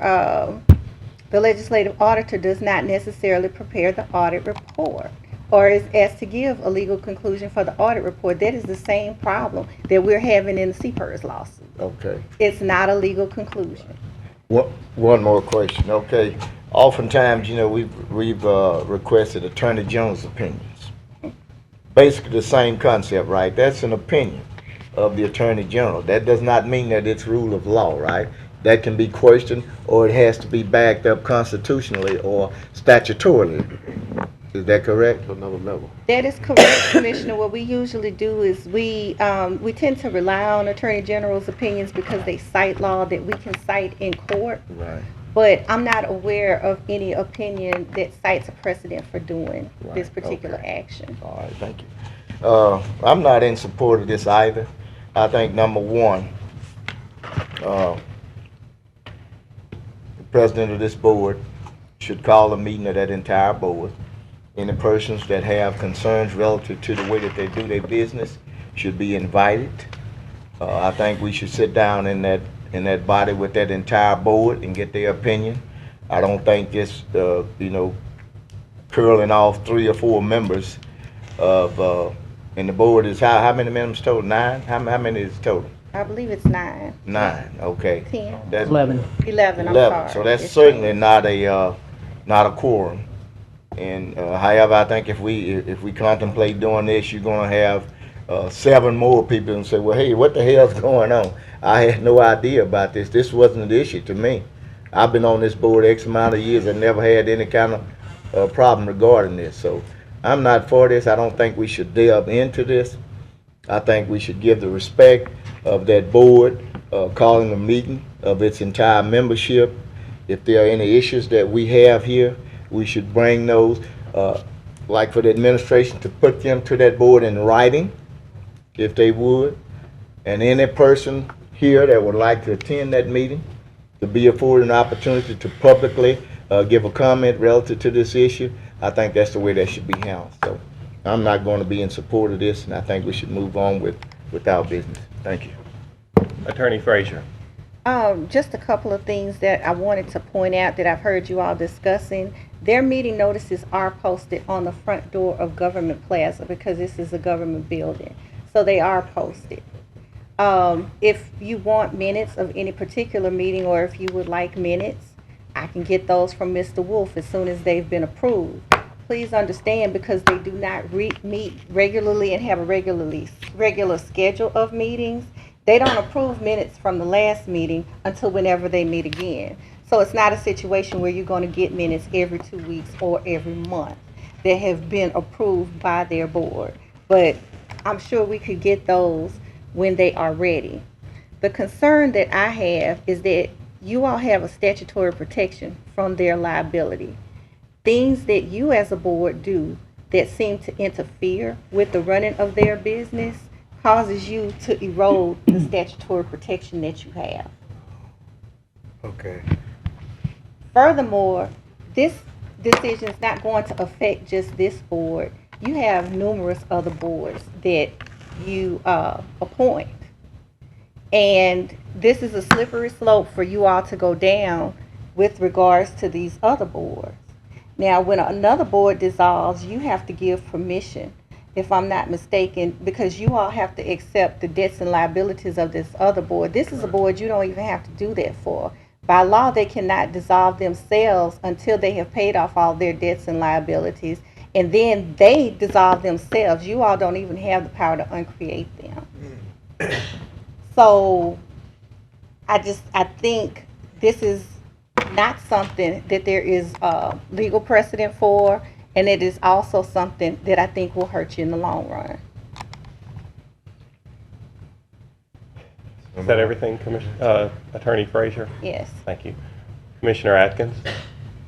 the legislative auditor does not necessarily prepare the audit report or is asked to give a legal conclusion for the audit report. That is the same problem that we're having in the CPCWS lawsuit. Okay. It's not a legal conclusion. One more question. Okay. oftentimes, we've requested Attorney General's opinions. Basically the same concept, right? That's an opinion of the Attorney General. That does not mean that it's rule of law, right? That can be questioned, or it has to be backed up constitutionally or statutorily. Is that correct? Another level. That is correct, Commissioner. What we usually do is we tend to rely on Attorney General's opinions because they cite law that we can cite in court. Right. But I'm not aware of any opinion that cites a precedent for doing this particular action. All right, thank you. I'm not in support of this either. I think number one, the president of this board should call a meeting of that entire board. Any persons that have concerns relative to the way that they do their business should be invited. I think we should sit down in that body with that entire board and get their opinion. I don't think just curling off 3 or 4 members of and the board is how many members total? 9? How many is total? I believe it's 9. 9. Okay. 10. That's 11. 11. I'm 11. sorry. So that's It's certainly not a quorum. And however, I think if we contemplate doing this, you're going to have 7 more people and say, well, hey, what the hell's going on? I had no idea about this. This wasn't an issue to me. I've been on this board X amount of years and never had any kind of problem regarding this. So I'm not for this. I don't think we should delve into this. I think we should give the respect of that board calling a meeting of its entire membership. If there are any issues that we have here, we should bring those, like for the administration, to put them to that board in writing, if they would. And any person here that would like to attend that meeting, to be afforded an opportunity to publicly give a comment relative to this issue, I think that's the way that should be handled. So I'm not going to be in support of this, and I think we should move on with our business. Thank you. Attorney Frazier. Just a couple of things that I wanted to point out that I've heard you all discussing. Their meeting notices are posted on the front door of Government Plaza because this is a government building. So they are posted. If you want minutes of any particular meeting, or if you would like minutes, I can get those from Mr. Wolf as soon as they've been approved. Please understand, because they do not meet regularly and have a regular schedule of meetings, they don't approve minutes from the last meeting until whenever they meet again. So it's not a situation where you're going to get minutes every 2 weeks or every month that have been approved by their board. But I'm sure we could get those when they are ready. The concern that I have is that you all have a statutory protection from their liability. Things that you as a board do that seem to interfere with the running of their business causes you to erode the statutory protection that you have. Okay. Furthermore, this decision is not going to affect just this board. You have numerous other boards that you appoint. And this is a slippery slope for you all to go down with regards to these other boards. Now, when another board dissolves, you have to give permission, if I'm not mistaken, because you all have to accept the debts and liabilities of this other board. This is a board you don't even have to do that for. By law, they cannot dissolve themselves until they have paid off all their debts and liabilities, and then they dissolve themselves. You all don't even have the power to uncreate them. So I think this is not something that there is legal precedent for, and it is also something that I think will hurt you in the long run. Is that everything, Attorney Frazier? Yes. Thank you. Commissioner Atkins?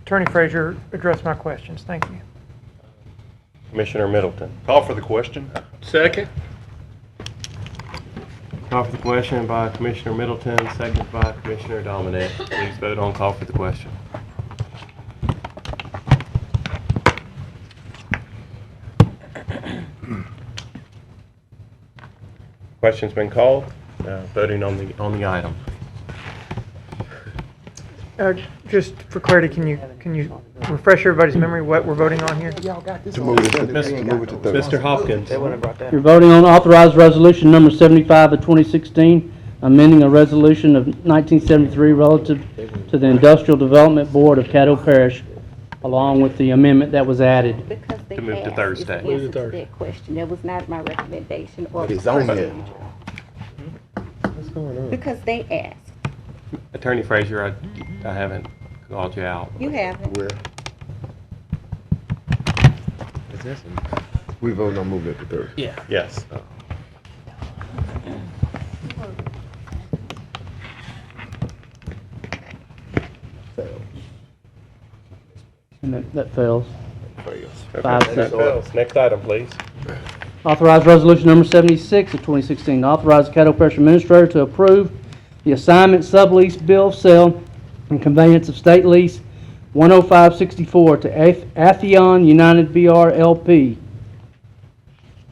Attorney Frazier addressed my questions. Thank you. Commissioner Middleton? Call for the question. Second. Call for the question by Commissioner Middleton, second by Commissioner Dominic. Please vote on call for the question. Question's been called. Voting on the item. Just for clarity, can you refresh everybody's memory what we're voting on here? To move it to Thursday. Mr. Hopkins. You're voting on authorized resolution number 75 of 2016 amending a resolution of 1973 relative to the Industrial Development Board of Caddo Parish, along with the amendment that was added. Because they To move to asked, Thursday. it's the answer to that question. That was not my recommendation or But it's on there. procedure. Because they asked. Attorney Frazier, I haven't called you out. You haven't. Where? We voted on moving it to Thursday. Yeah. Yes. And that fails. Okay, 5-6. that fails. Next item, please. Authorize resolution number 76 of 2016. Authorize the Caddo Parish Administrator to approve the assignment, sublease, bill of sale, and conveyance of state lease 10564 to Atheon United BR LP.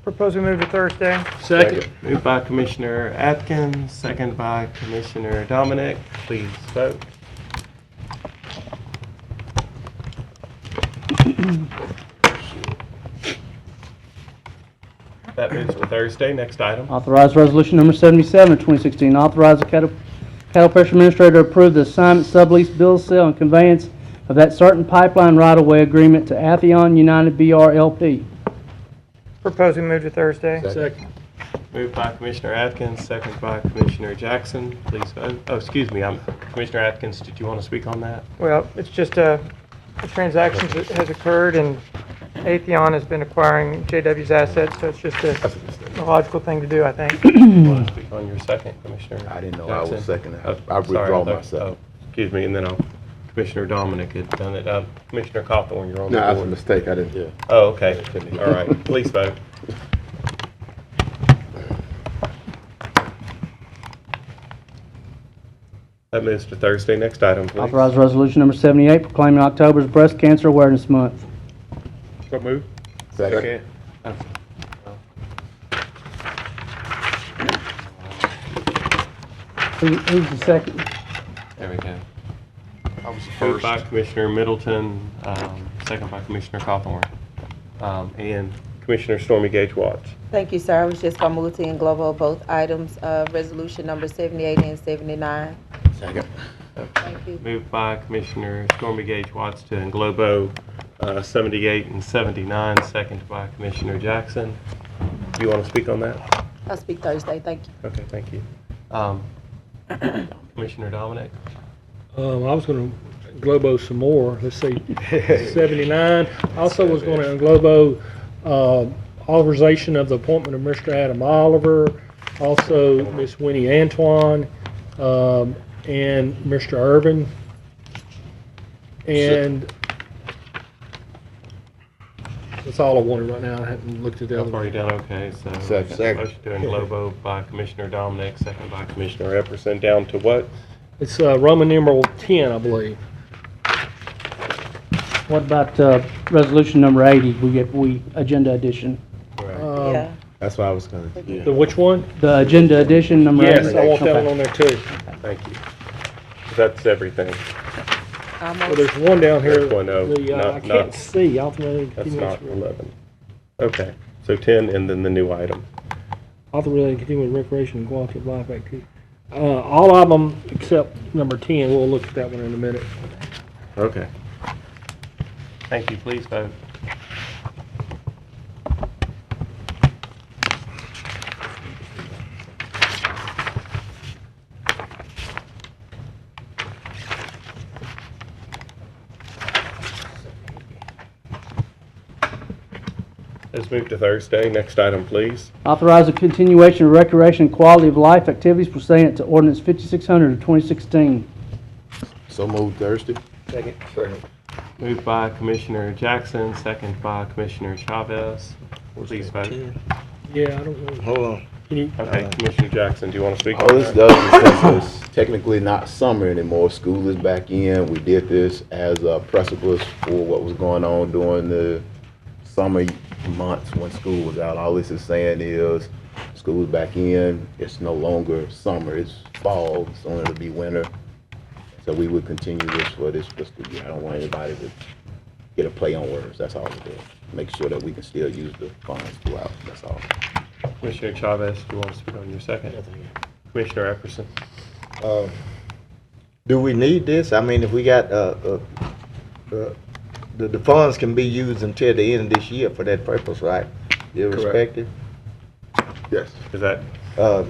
Propose we move to Thursday. Second. Moved by Commissioner Atkins, second by Commissioner Dominic. Please vote. That moves to Thursday. Next item. Authorize resolution number 77 of 2016. Authorize the Caddo Parish Administrator to approve the assignment, sublease, bill of sale, and conveyance of that certain pipeline right-of-way agreement to Atheon United BR LP. Propose we move to Thursday. Second. Moved by Commissioner Atkins, second by Commissioner Jackson. Please vote. Oh, excuse me, Commissioner Atkins, did you want to speak on that? Well, it's just a transaction that has occurred, and Atheon has been acquiring JW's assets, so it's just a logical thing to do, I think. You want to speak on your second, Commissioner I didn't know Jackson? I was second. I Oh, withdraw sorry, myself. excuse me, and then Commissioner Dominic had done it. Commissioner Cawthorn, you're on No, the that's a board. mistake. I didn't. Yeah. Oh, okay. All right. Please vote. That moves to Thursday. Next item, please. Authorize resolution number 78 proclaiming October as Breast Cancer Awareness Month. So move. Second. Who's the second? There we go. I was the Moved first. by Commissioner Middleton, second by Commissioner Cawthorn, and Commissioner Stormy Gage Watts. Thank you, sir. I was just going to move to englobo both items, resolution number 78 and 79. Second. Thank you. Moved by Commissioner Stormy Gage Watts to englobo 78 and 79, second by Commissioner Jackson. Do you want to speak on that? I'll speak Thursday. Thank you. Okay, thank you. Commissioner Dominic? I was going to englobo some more. Let's see, 79. Also was going to englobo authorization of the appointment of Mr. Adam Oliver, also Miss Winnie Antoine, and Mr. Irvin. And that's all I wanted right now. I haven't looked at the I've other. already done okay, so. Second. Motion to englobo by Commissioner Dominic, second by Commissioner Epperson, down to what? It's Roman numeral 10, I believe. What about resolution number 80, we agenda addition? Yeah. That's what I was gonna, yeah. The which one? The agenda addition number 80? Yes, I want that Okay. one on there too. Thank you. That's everything. Well, there's one down here. There's one, no, The, not- I can't not- see. Authorized That's continuance. not 11. Okay, so 10 and then the new item. Authorized continuing recreation and quality of life activity. All of them except number 10. We'll look at that one in a minute. Okay. Thank you, please vote. Let's move to Thursday. Next item, please. Authorize a continuation of recreation and quality of life activities pursuant to ordinance 5600 of 2016. So moved Thursday. Second. Moved by Commissioner Jackson, second by Commissioner Chavez. Please vote. Yeah, I don't know. Hold on. Can you, Okay, Commissioner Jackson, do you want to speak All on this that? does is since it's technically not summer anymore, school is back in. We did this as a precipice for what was going on during the summer months when school was out. All this is saying is school is back in. It's no longer summer, it's fall, so it'll be winter. So we would continue this for this fiscal year. I don't want anybody to get a play on words. That's all we're doing. Make sure that we can still use the funds throughout. That's all. Commissioner Chavez, do you want to speak on your second? Commissioner Epperson. Do we need this? I mean, if we got, the funds can be used until the end of this year for that purpose, right? Irrespective? Yes. Is that,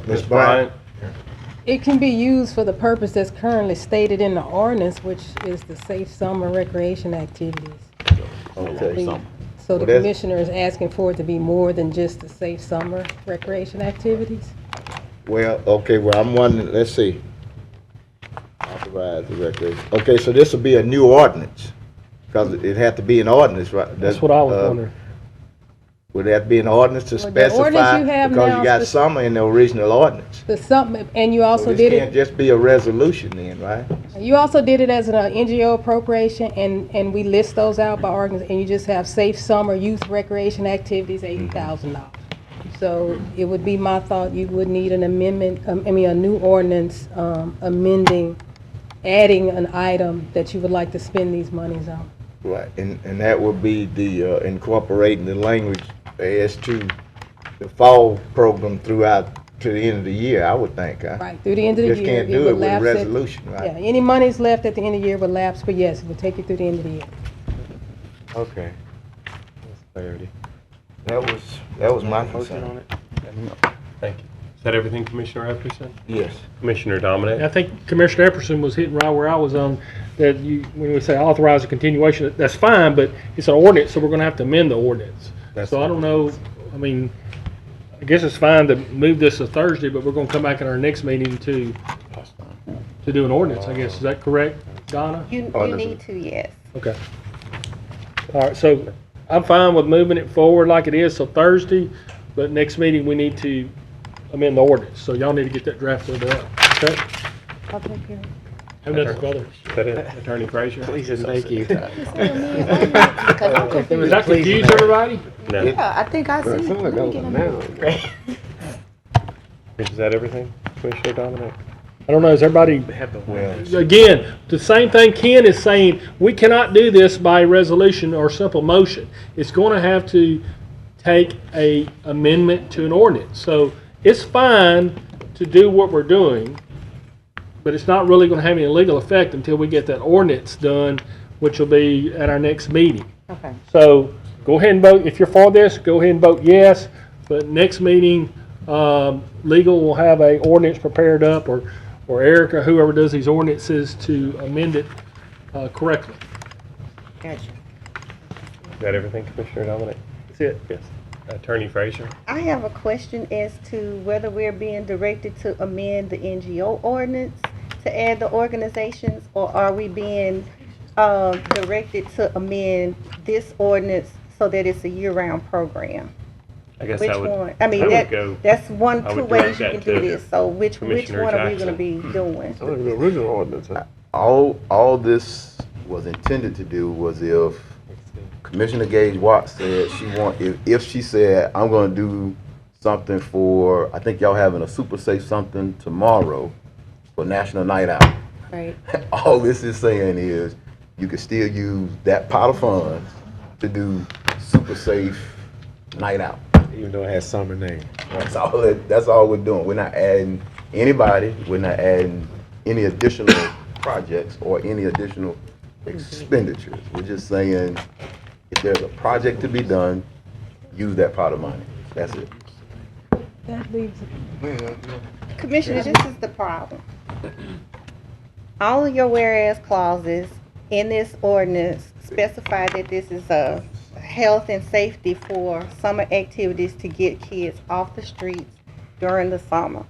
Ms. Bryant? It can be used for the purpose that's currently stated in the ordinance, which is the safe summer recreation activities. Okay. So the Well, that's- commissioner is asking for it to be more than just the safe summer recreation activities? Well, okay, well, I'm wondering, let's see. Authorize the recreation. Okay, so this will be a new ordinance, because it had to be an ordinance, right? That's what I was wondering. Would that be an ordinance to Well, the ordinance specify? you have Because now you got spec- summer in the original ordinance. The something, and you So also this did can't it, just be a resolution then, right? you also did it as an NGO appropriation, and we list those out by organization, and you just have safe summer youth recreation activities, $80,000. So it would be my thought, you would need an amendment, a new ordinance, amending, adding an item that you would like to spend these monies on. Right, and that would be the incorporating the language as to the fall program throughout to the end of the year, I would think, huh? Right, through the end of the year. Just can't it do would it with a lapse at- resolution, right? Yeah, any monies left at the end of the year would lapse, but yes, it would take you through the end of the year. okay. That's clarity. That was my Motion concern. on it? Thank you. Is that everything, Commissioner Epperson? Yes. Commissioner Dominic? I think Commissioner Epperson was hitting right where I was on, that you, when we say authorize a continuation, that's fine, but it's an ordinance, so we're gonna have to amend the ordinance. So I don't know, I mean, I guess it's fine to move this to Thursday, but we're gonna come back in our next meeting to do an ordinance, I guess. Is that correct, Donna? You need to, yes. Okay. All right, so I'm fine with moving it forward like it is, so Thursday, but next meeting, we need to amend the ordinance. So y'all need to get that drafted up, okay? I'll take care of it. Have nothing further. Is that it, Attorney Frazier? Please and thank you. Because I'm Does confused. that confuse everybody? No. Yeah, I think I see. Let me get them. Is that everything, Commissioner Dominic? I don't know, is everybody, again, the same thing Ken is saying, we cannot do this by resolution or simple motion. It's going to have to take a amendment to an ordinance. So it's fine to do what we're doing, but it's not really going to have any legal effect until we get that ordinance done, which will be at our next meeting. Okay. So go ahead and vote, if you're for this, go ahead and vote yes, but next meeting, legal will have a ordinance prepared up, or Erica, whoever does these ordinances, to amend it correctly. Gotcha. Is that everything, Commissioner Dominic? That's it. Yes. Attorney Frazier? I have a question as to whether we're being directed to amend the NGO ordinance to add the organizations, or are we being directed to amend this ordinance so that it's a year-round program? I guess Which I would. one? I mean, would that, go- that's one, I two would direct ways you that can to do this. So which Commissioner one are we gonna Jackson. be doing? The original ordinance, huh? All this was intended to do was if Commissioner Gage Watts said if she said, I'm gonna do something for, I think y'all having a super safe something tomorrow for National Night Out. Right. All this is saying is you can still use that pot of funds to do super safe night out. Even though it has summer name. That's all we're doing. We're not adding anybody. We're not adding any additional projects or any additional expenditures. We're just saying if there's a project to be done, use that pot of money. That's it. That leaves it. Commissioner, this is the problem. All of your whereas clauses in this ordinance specify that this is a health and safety for summer activities to get kids off the streets during the summer.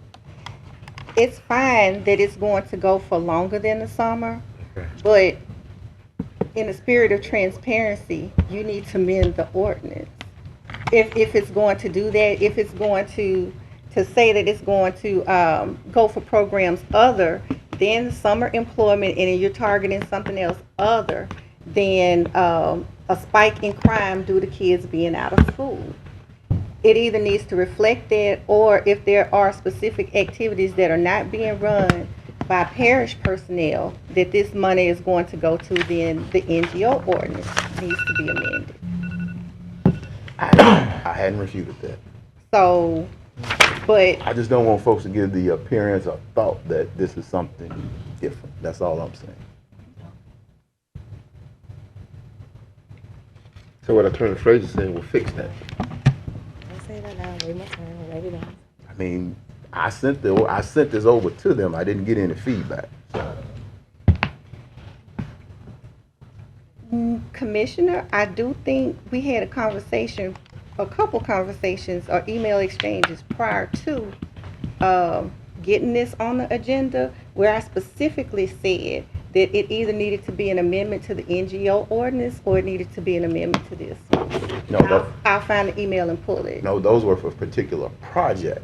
It's fine that it's going to go for longer than the summer, but in the spirit of transparency, you need to amend the ordinance. If it's going to do that, if it's going to say that it's going to go for programs other than summer employment, and you're targeting something else other than a spike in crime due to kids being out of school. It either needs to reflect that, or if there are specific activities that are not being run by parish personnel that this money is going to go to, then the NGO ordinance needs to be amended. I hadn't refuted that. So But I just don't want folks to give the appearance or thought that this is something different. That's all I'm saying. So what Attorney Frazier said will fix that. I mean, I sent this over to them. I didn't get any feedback. Commissioner, I do think we had a couple conversations or email exchanges prior to getting this on the agenda, where I specifically said that it either needed to be an amendment to the NGO ordinance or it needed to be an amendment to this. No, I'll find the email and pull it. no, those were for particular projects.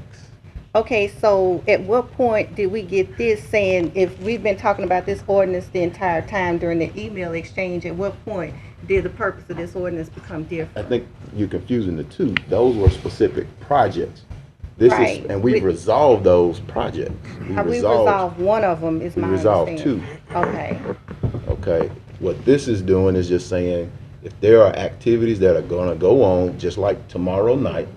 Okay, so at what point did we get this saying, if we've been talking about this ordinance the entire time during the email exchange, at what point did the purpose of this ordinance become different? I think you're confusing the two. Those were specific projects. This Right. is, and we've resolved those projects. We resolved one of them, is We my resolved understanding. Okay. Okay, what this is doing is just saying, if there are activities that are gonna go on, just like tomorrow night,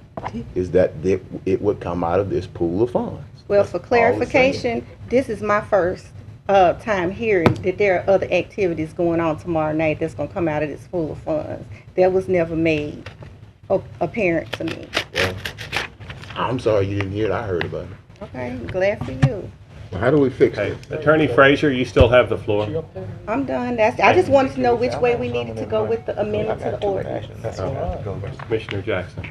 is that it would come out of this pool of funds. Well, for clarification, this is my first time hearing that there are other activities going on tomorrow night that's gonna come out of this pool of funds. That was never made apparent to me. I'm sorry you didn't hear it, I heard about it. Okay, glad for you. How do we fix it? Attorney Frazier, you still have the floor. I'm done. I just wanted to know which way we needed to go with the amendment to the ordinance. Commissioner Jackson.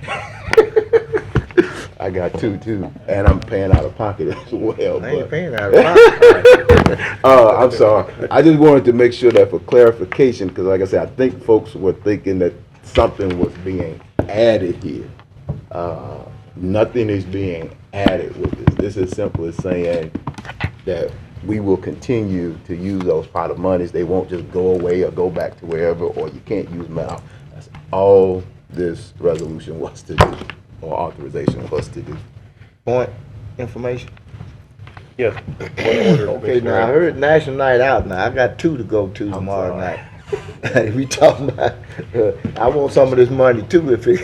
I got two too, and I'm paying out of pocket as well. I ain't but- paying out of pocket. I'm sorry. I just wanted to make sure that for clarification, because like I said, I think folks were thinking that something was being added here. Nothing is being added with this. This is simply saying that we will continue to use those pot of monies. They won't just go away or go back to wherever, or you can't use them out. That's all this resolution was to do, or authorization was to do. Point information. Yes. Okay, now I heard National Night Out. Now I got 2 to go to tomorrow night. We talking about. I want some of this money too. If it,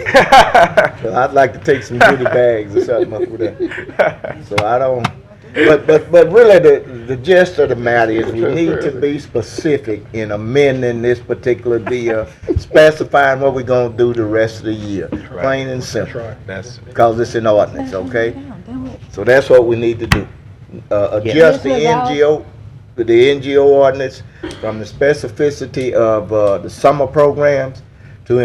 so I'd like to take some goodie bags or something up with that. So I don't. But really, the gist of the matter is we need to be specific in amending this particular deal, specifying what we're gonna do the rest of the year, plain and simple. That's Because it's an ordinance, okay? So that's what we need to do. Adjust the NGO ordinance from the specificity of the summer programs to,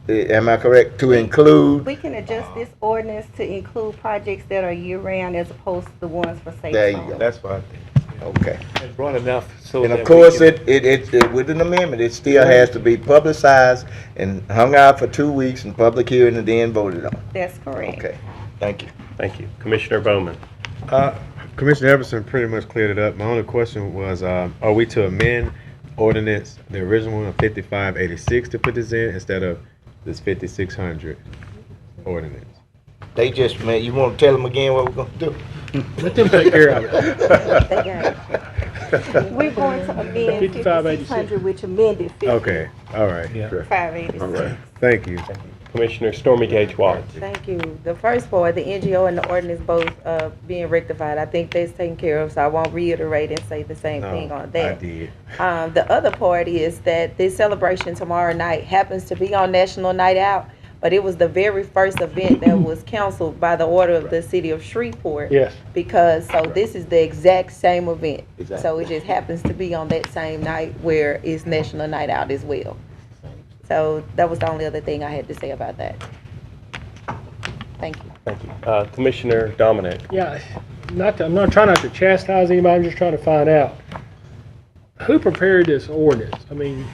am I correct, to include? We can adjust this ordinance to include projects that are year-round as opposed to the ones for safe There you zone. go. That's what I think. Okay. It's broad enough so And that of we course, can- it with an amendment, it still has to be publicized and hung out for 2 weeks in public hearing and then voted on. That's correct. Okay, thank you. Thank you. Commissioner Bowman. Commissioner Everson pretty much cleared it up. My only question was, are we to amend ordinance, the original one of 5586 to put this in instead of this 5600 ordinance? They just, man, you want to tell them again what we're gonna do? Let them take care of it. We're going to amend 5600, which amended Okay, all right. 5586. All right. Thank you. Commissioner Stormy Gage Watts. Thank you. The first part, the NGO and the ordinance both being rectified, I think that's taken care of, so I won't reiterate and say the same thing on I that. did. The other part is that this celebration tomorrow night happens to be on National Night Out, but it was the very first event that was canceled by the order of the city of Shreveport. Yes. Because, so this is the exact same event. Exactly. So it just happens to be on that same night where it's National Night Out as well. So that was the only other thing I had to say about that. Thank you. Thank you. Commissioner Dominic. Yeah, I'm not trying not to chastise anybody, I'm just trying to find out. Who prepared this ordinance? I mean,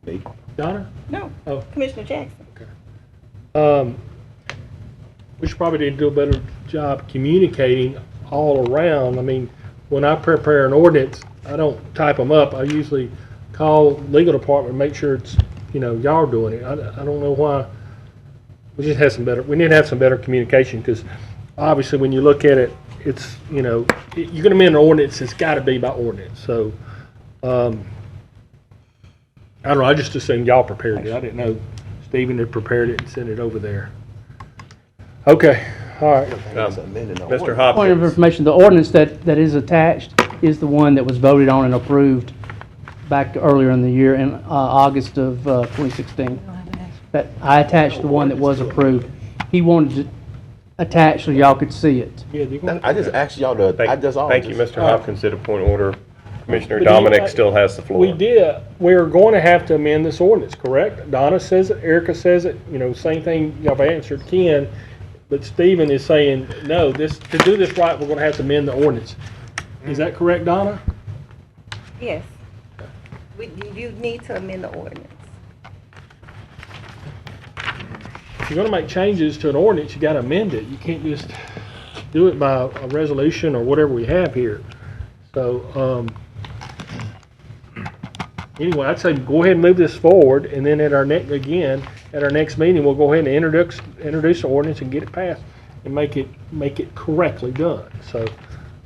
Me. Donna? No, Oh, Commissioner Jackson. we should probably need to do a better job communicating all around. I mean, when I prepare an ordinance, I don't type them up. I usually call legal department and make sure it's, y'all are doing it. I don't know why. We need to have some better communication, because obviously when you look at it, it's, you're gonna amend an ordinance, it's gotta be by ordinance. So, I don't know, I just assumed y'all prepared it. I didn't know Stephen had prepared it and sent it over there. Okay, All right. Mr. Point of Hopkins, information, the ordinance that is attached is the one that was voted on and approved back earlier in the year in August of 2016. That I attached the one that was approved. He wanted to attach so y'all could see it. I just asked y'all to, thank you, Mr. Hopkins did a point of order. Commissioner But Dominic still has the floor. We're going to have to amend this ordinance, correct? Donna says it, Erica says it, same thing y'all have answered Ken, but Stephen is saying, no, to do this right, we're going to have to amend the ordinance. Is that correct, Donna? Yes. You need to amend the ordinance. If you're going to make changes to an ordinance, you got to amend it. You can't just do it by a resolution or whatever we have here. So, anyway, I'd say go ahead and move this forward, and then at our next meeting, we'll go ahead and introduce the ordinance and get it passed and make it correctly done. So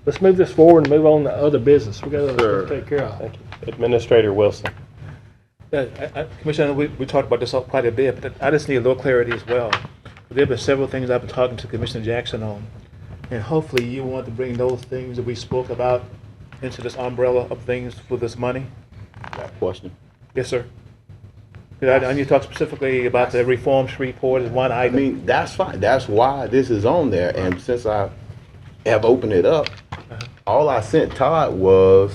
let's move this forward and move on to other business. We got other stuff to take care of. Thank you. Administrator Wilson. Commissioner, we talked about this quite a bit, but I just need a little clarity as well. There have been several things I've been talking to Commissioner Jackson on, and hopefully you want to bring those things that we spoke about into this umbrella of things for this money. That question. Yes, sir. I need to talk specifically about the reforms report as one item. I mean, that's fine. That's why this is on there. And since I have opened it up, all I sent Todd was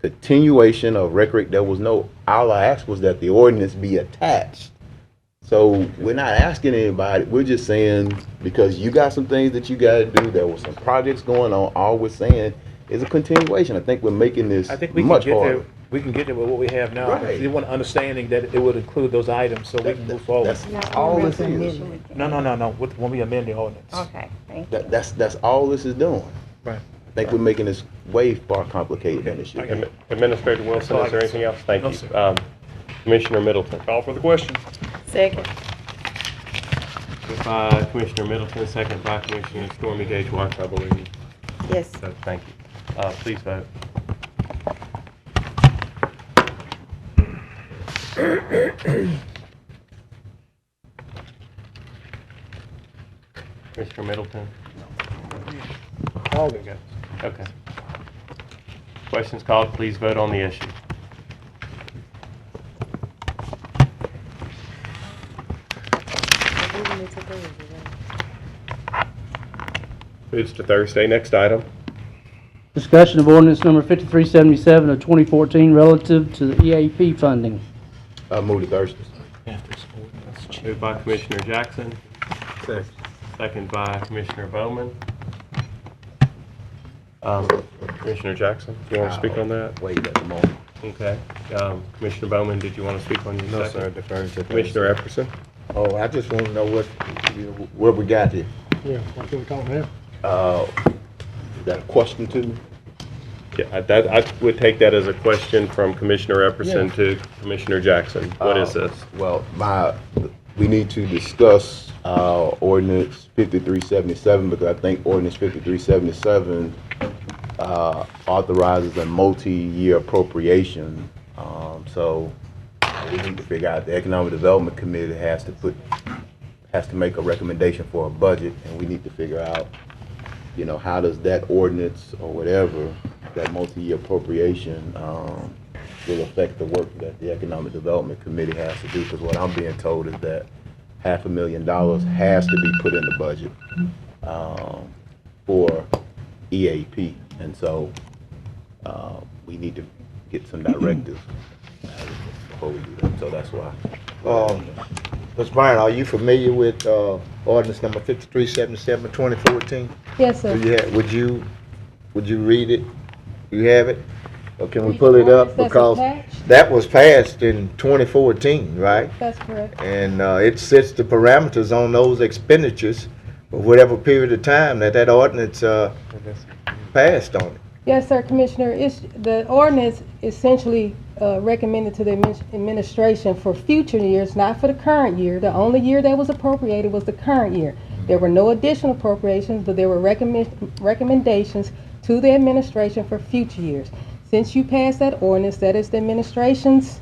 continuation of record. There was no, all I asked was that the ordinance be attached. So we're not asking anybody. We're just saying, because you got some things that you got to do. There were some projects going on. All we're saying is a continuation. I think we're making this much harder. We can get there with what we have now. Right. We want understanding that it would include those items so we can move forward. That's all this is. No. When we amend the ordinance. Okay, thank you. That's all this is doing. Right. I think we're making this way far complicated than it should be. Administrator Wilson, is there anything else? Thank you. Commissioner Middleton. Call for the question. Second. Moved by Commissioner Middleton, second by Commissioner Stormy Gage Watts, I believe. Yes. So, thank you. Please vote. Mr. Middleton? Okay. Questions called, please vote on the issue. Moves to Thursday. Next item. Discussion of ordinance number 5377 of 2014 relative to the EAP funding. Move to Thursday. Moved by Commissioner Jackson. Second by Commissioner Bowman. Commissioner Jackson, do you want to speak on that? Wait at the moment. Okay. Commissioner Bowman, did you want to speak on your No, second? sir, deferring to Commissioner Epperson? Oh, I just want to know what we got here. Yeah, what can we talk now? Is that a question to me? Yeah, I would take that as a question from Commissioner Epperson to Commissioner Jackson. What is this? Well, we need to discuss ordinance 5377 because I think ordinance 5377 authorizes a multi-year appropriation. So we need to figure out, the Economic Development Committee has to make a recommendation for a budget, and we need to figure out, how does that ordinance or whatever, that multi-year appropriation will affect the work that the Economic Development Committee has to do, because what I'm being told is that $500,000 has to be put in the budget for EAP, and so we need to get some directives before we do that, so that's why. Ms. Bryan, are you familiar with ordinance number 5377 of 2014? Yes, sir. Would you read it? You have it? Or can we pull it up? That's Because attached? that was passed in 2014, right? That's correct. And it sets the parameters on those expenditures for whatever period of time that ordinance passed on it. Yes, sir, Commissioner. The ordinance essentially recommended to the administration for future years, not for the current year. The only year that was appropriated was the current year. There were no additional appropriations, but there were recommendations to the administration for future years. Since you passed that ordinance, that is the administration's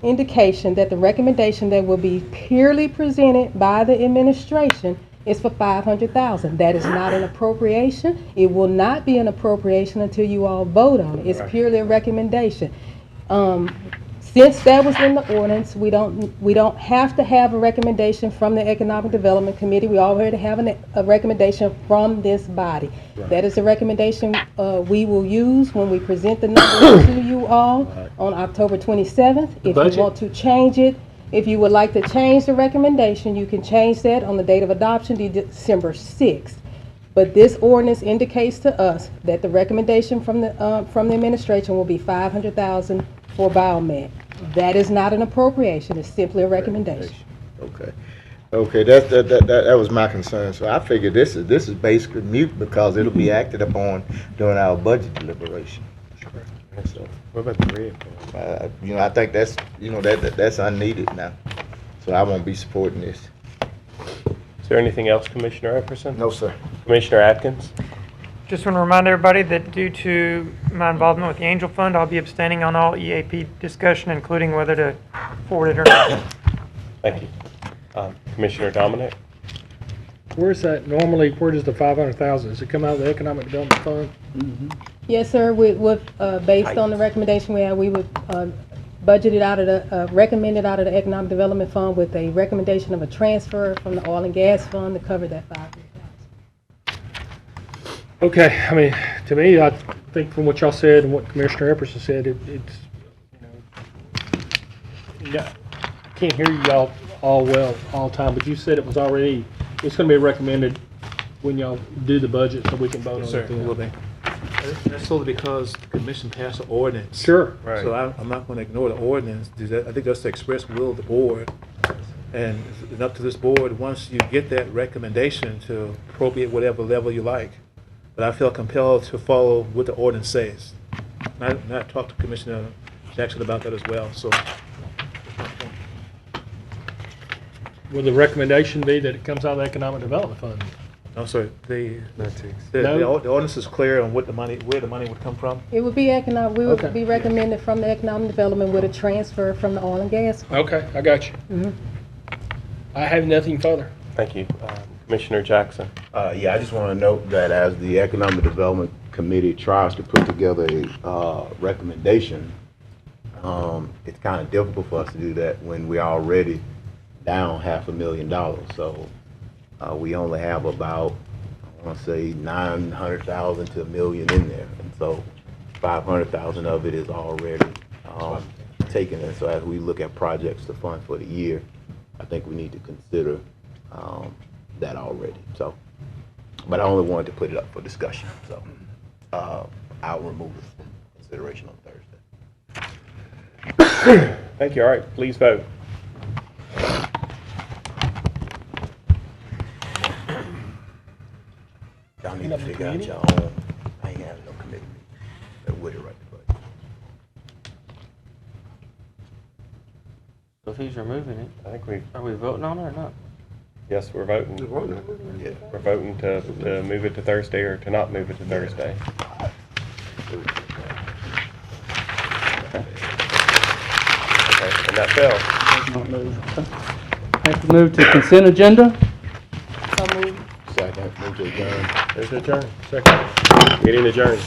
indication that the recommendation that will be purely presented by the administration is for 500,000. That is not an appropriation. It will not be an appropriation until you all vote on it. It's purely a recommendation. Since that was in the ordinance, we don't have to have a recommendation from the Economic Development Committee. We already have a recommendation from this body. That is a recommendation we will use when we present the numbers to you all on October 27th. If you want to change it, if you would like to change the recommendation, you can change that on the date of adoption, December 6th. But this ordinance indicates to us that the recommendation from the administration will be 500,000 for biomed. That is not an appropriation, it's simply a recommendation. Okay. Okay, that was my concern. So I figured this is basically mute because it'll be acted upon during our budget deliberation. So, What about the red? I think that's that's unneeded now. So I won't be supporting this. Is there anything else, Commissioner Epperson? No, sir. Commissioner Atkins? Just want to remind everybody that due to my involvement with the Angel Fund, I'll be abstaining on all EAP discussion, including whether to forward it or not. Thank you. Commissioner Dominic? Where's that normally, where does the 500,000, does it come out of the Economic Development Fund? Yes, sir, based on the recommendation we have, we would budget it out of the, recommend it out of the Economic Development Fund with a recommendation of a transfer from the Oil and Gas Fund to cover that 500,000. Okay, I mean, to me, I think from what y'all said and what Commissioner Epperson said, it's, yeah, I can't hear you all the time, but you said it was already, it's gonna be recommended when y'all do the budget so we can vote on it. Sir, then. will be. That's solely because the commission passed an ordinance. Sure. Right. So I'm not going to ignore the ordinance. I think that's the express will of the board. And it's up to this board, once you get that recommendation, to appropriate whatever level you like. But I feel compelled to follow what the ordinance says. Not talk to Commissioner Jackson about that as well, so. Will the recommendation be that it comes out of the Economic Development Fund? No, sir, the No? ordinance is clear on where the money would come from. It would be we would Okay. be recommended from the Economic Development with a transfer from the Oil and Gas Fund. Okay, I got you. I have nothing further. Thank you. Commissioner Jackson? Yeah, I just want to note that as the Economic Development Committee tries to put together a recommendation, it's kind of difficult for us to do that when we're already down $500,000. So we only have about, I want to say, 900,000 to $1 million in there, and so 500,000 of it is already taken. And so as we look at projects to fund for the year, I think we need to consider that already. So, but I only wanted to put it up for discussion. So I'll remove it from consideration on Thursday. Thank you. All right, please vote. Y'all need to figure out your own. I ain't having no committee meeting. That would it right the budget. So if he's removing it, I think are we voting on it or not? yes, we're voting. Yeah. We're voting to move it to Thursday or to not move it to Thursday. Okay, and that fails. Not move. Have to move to consent agenda. Second, move to adjourn. There's adjourn. Second. Meeting adjourned.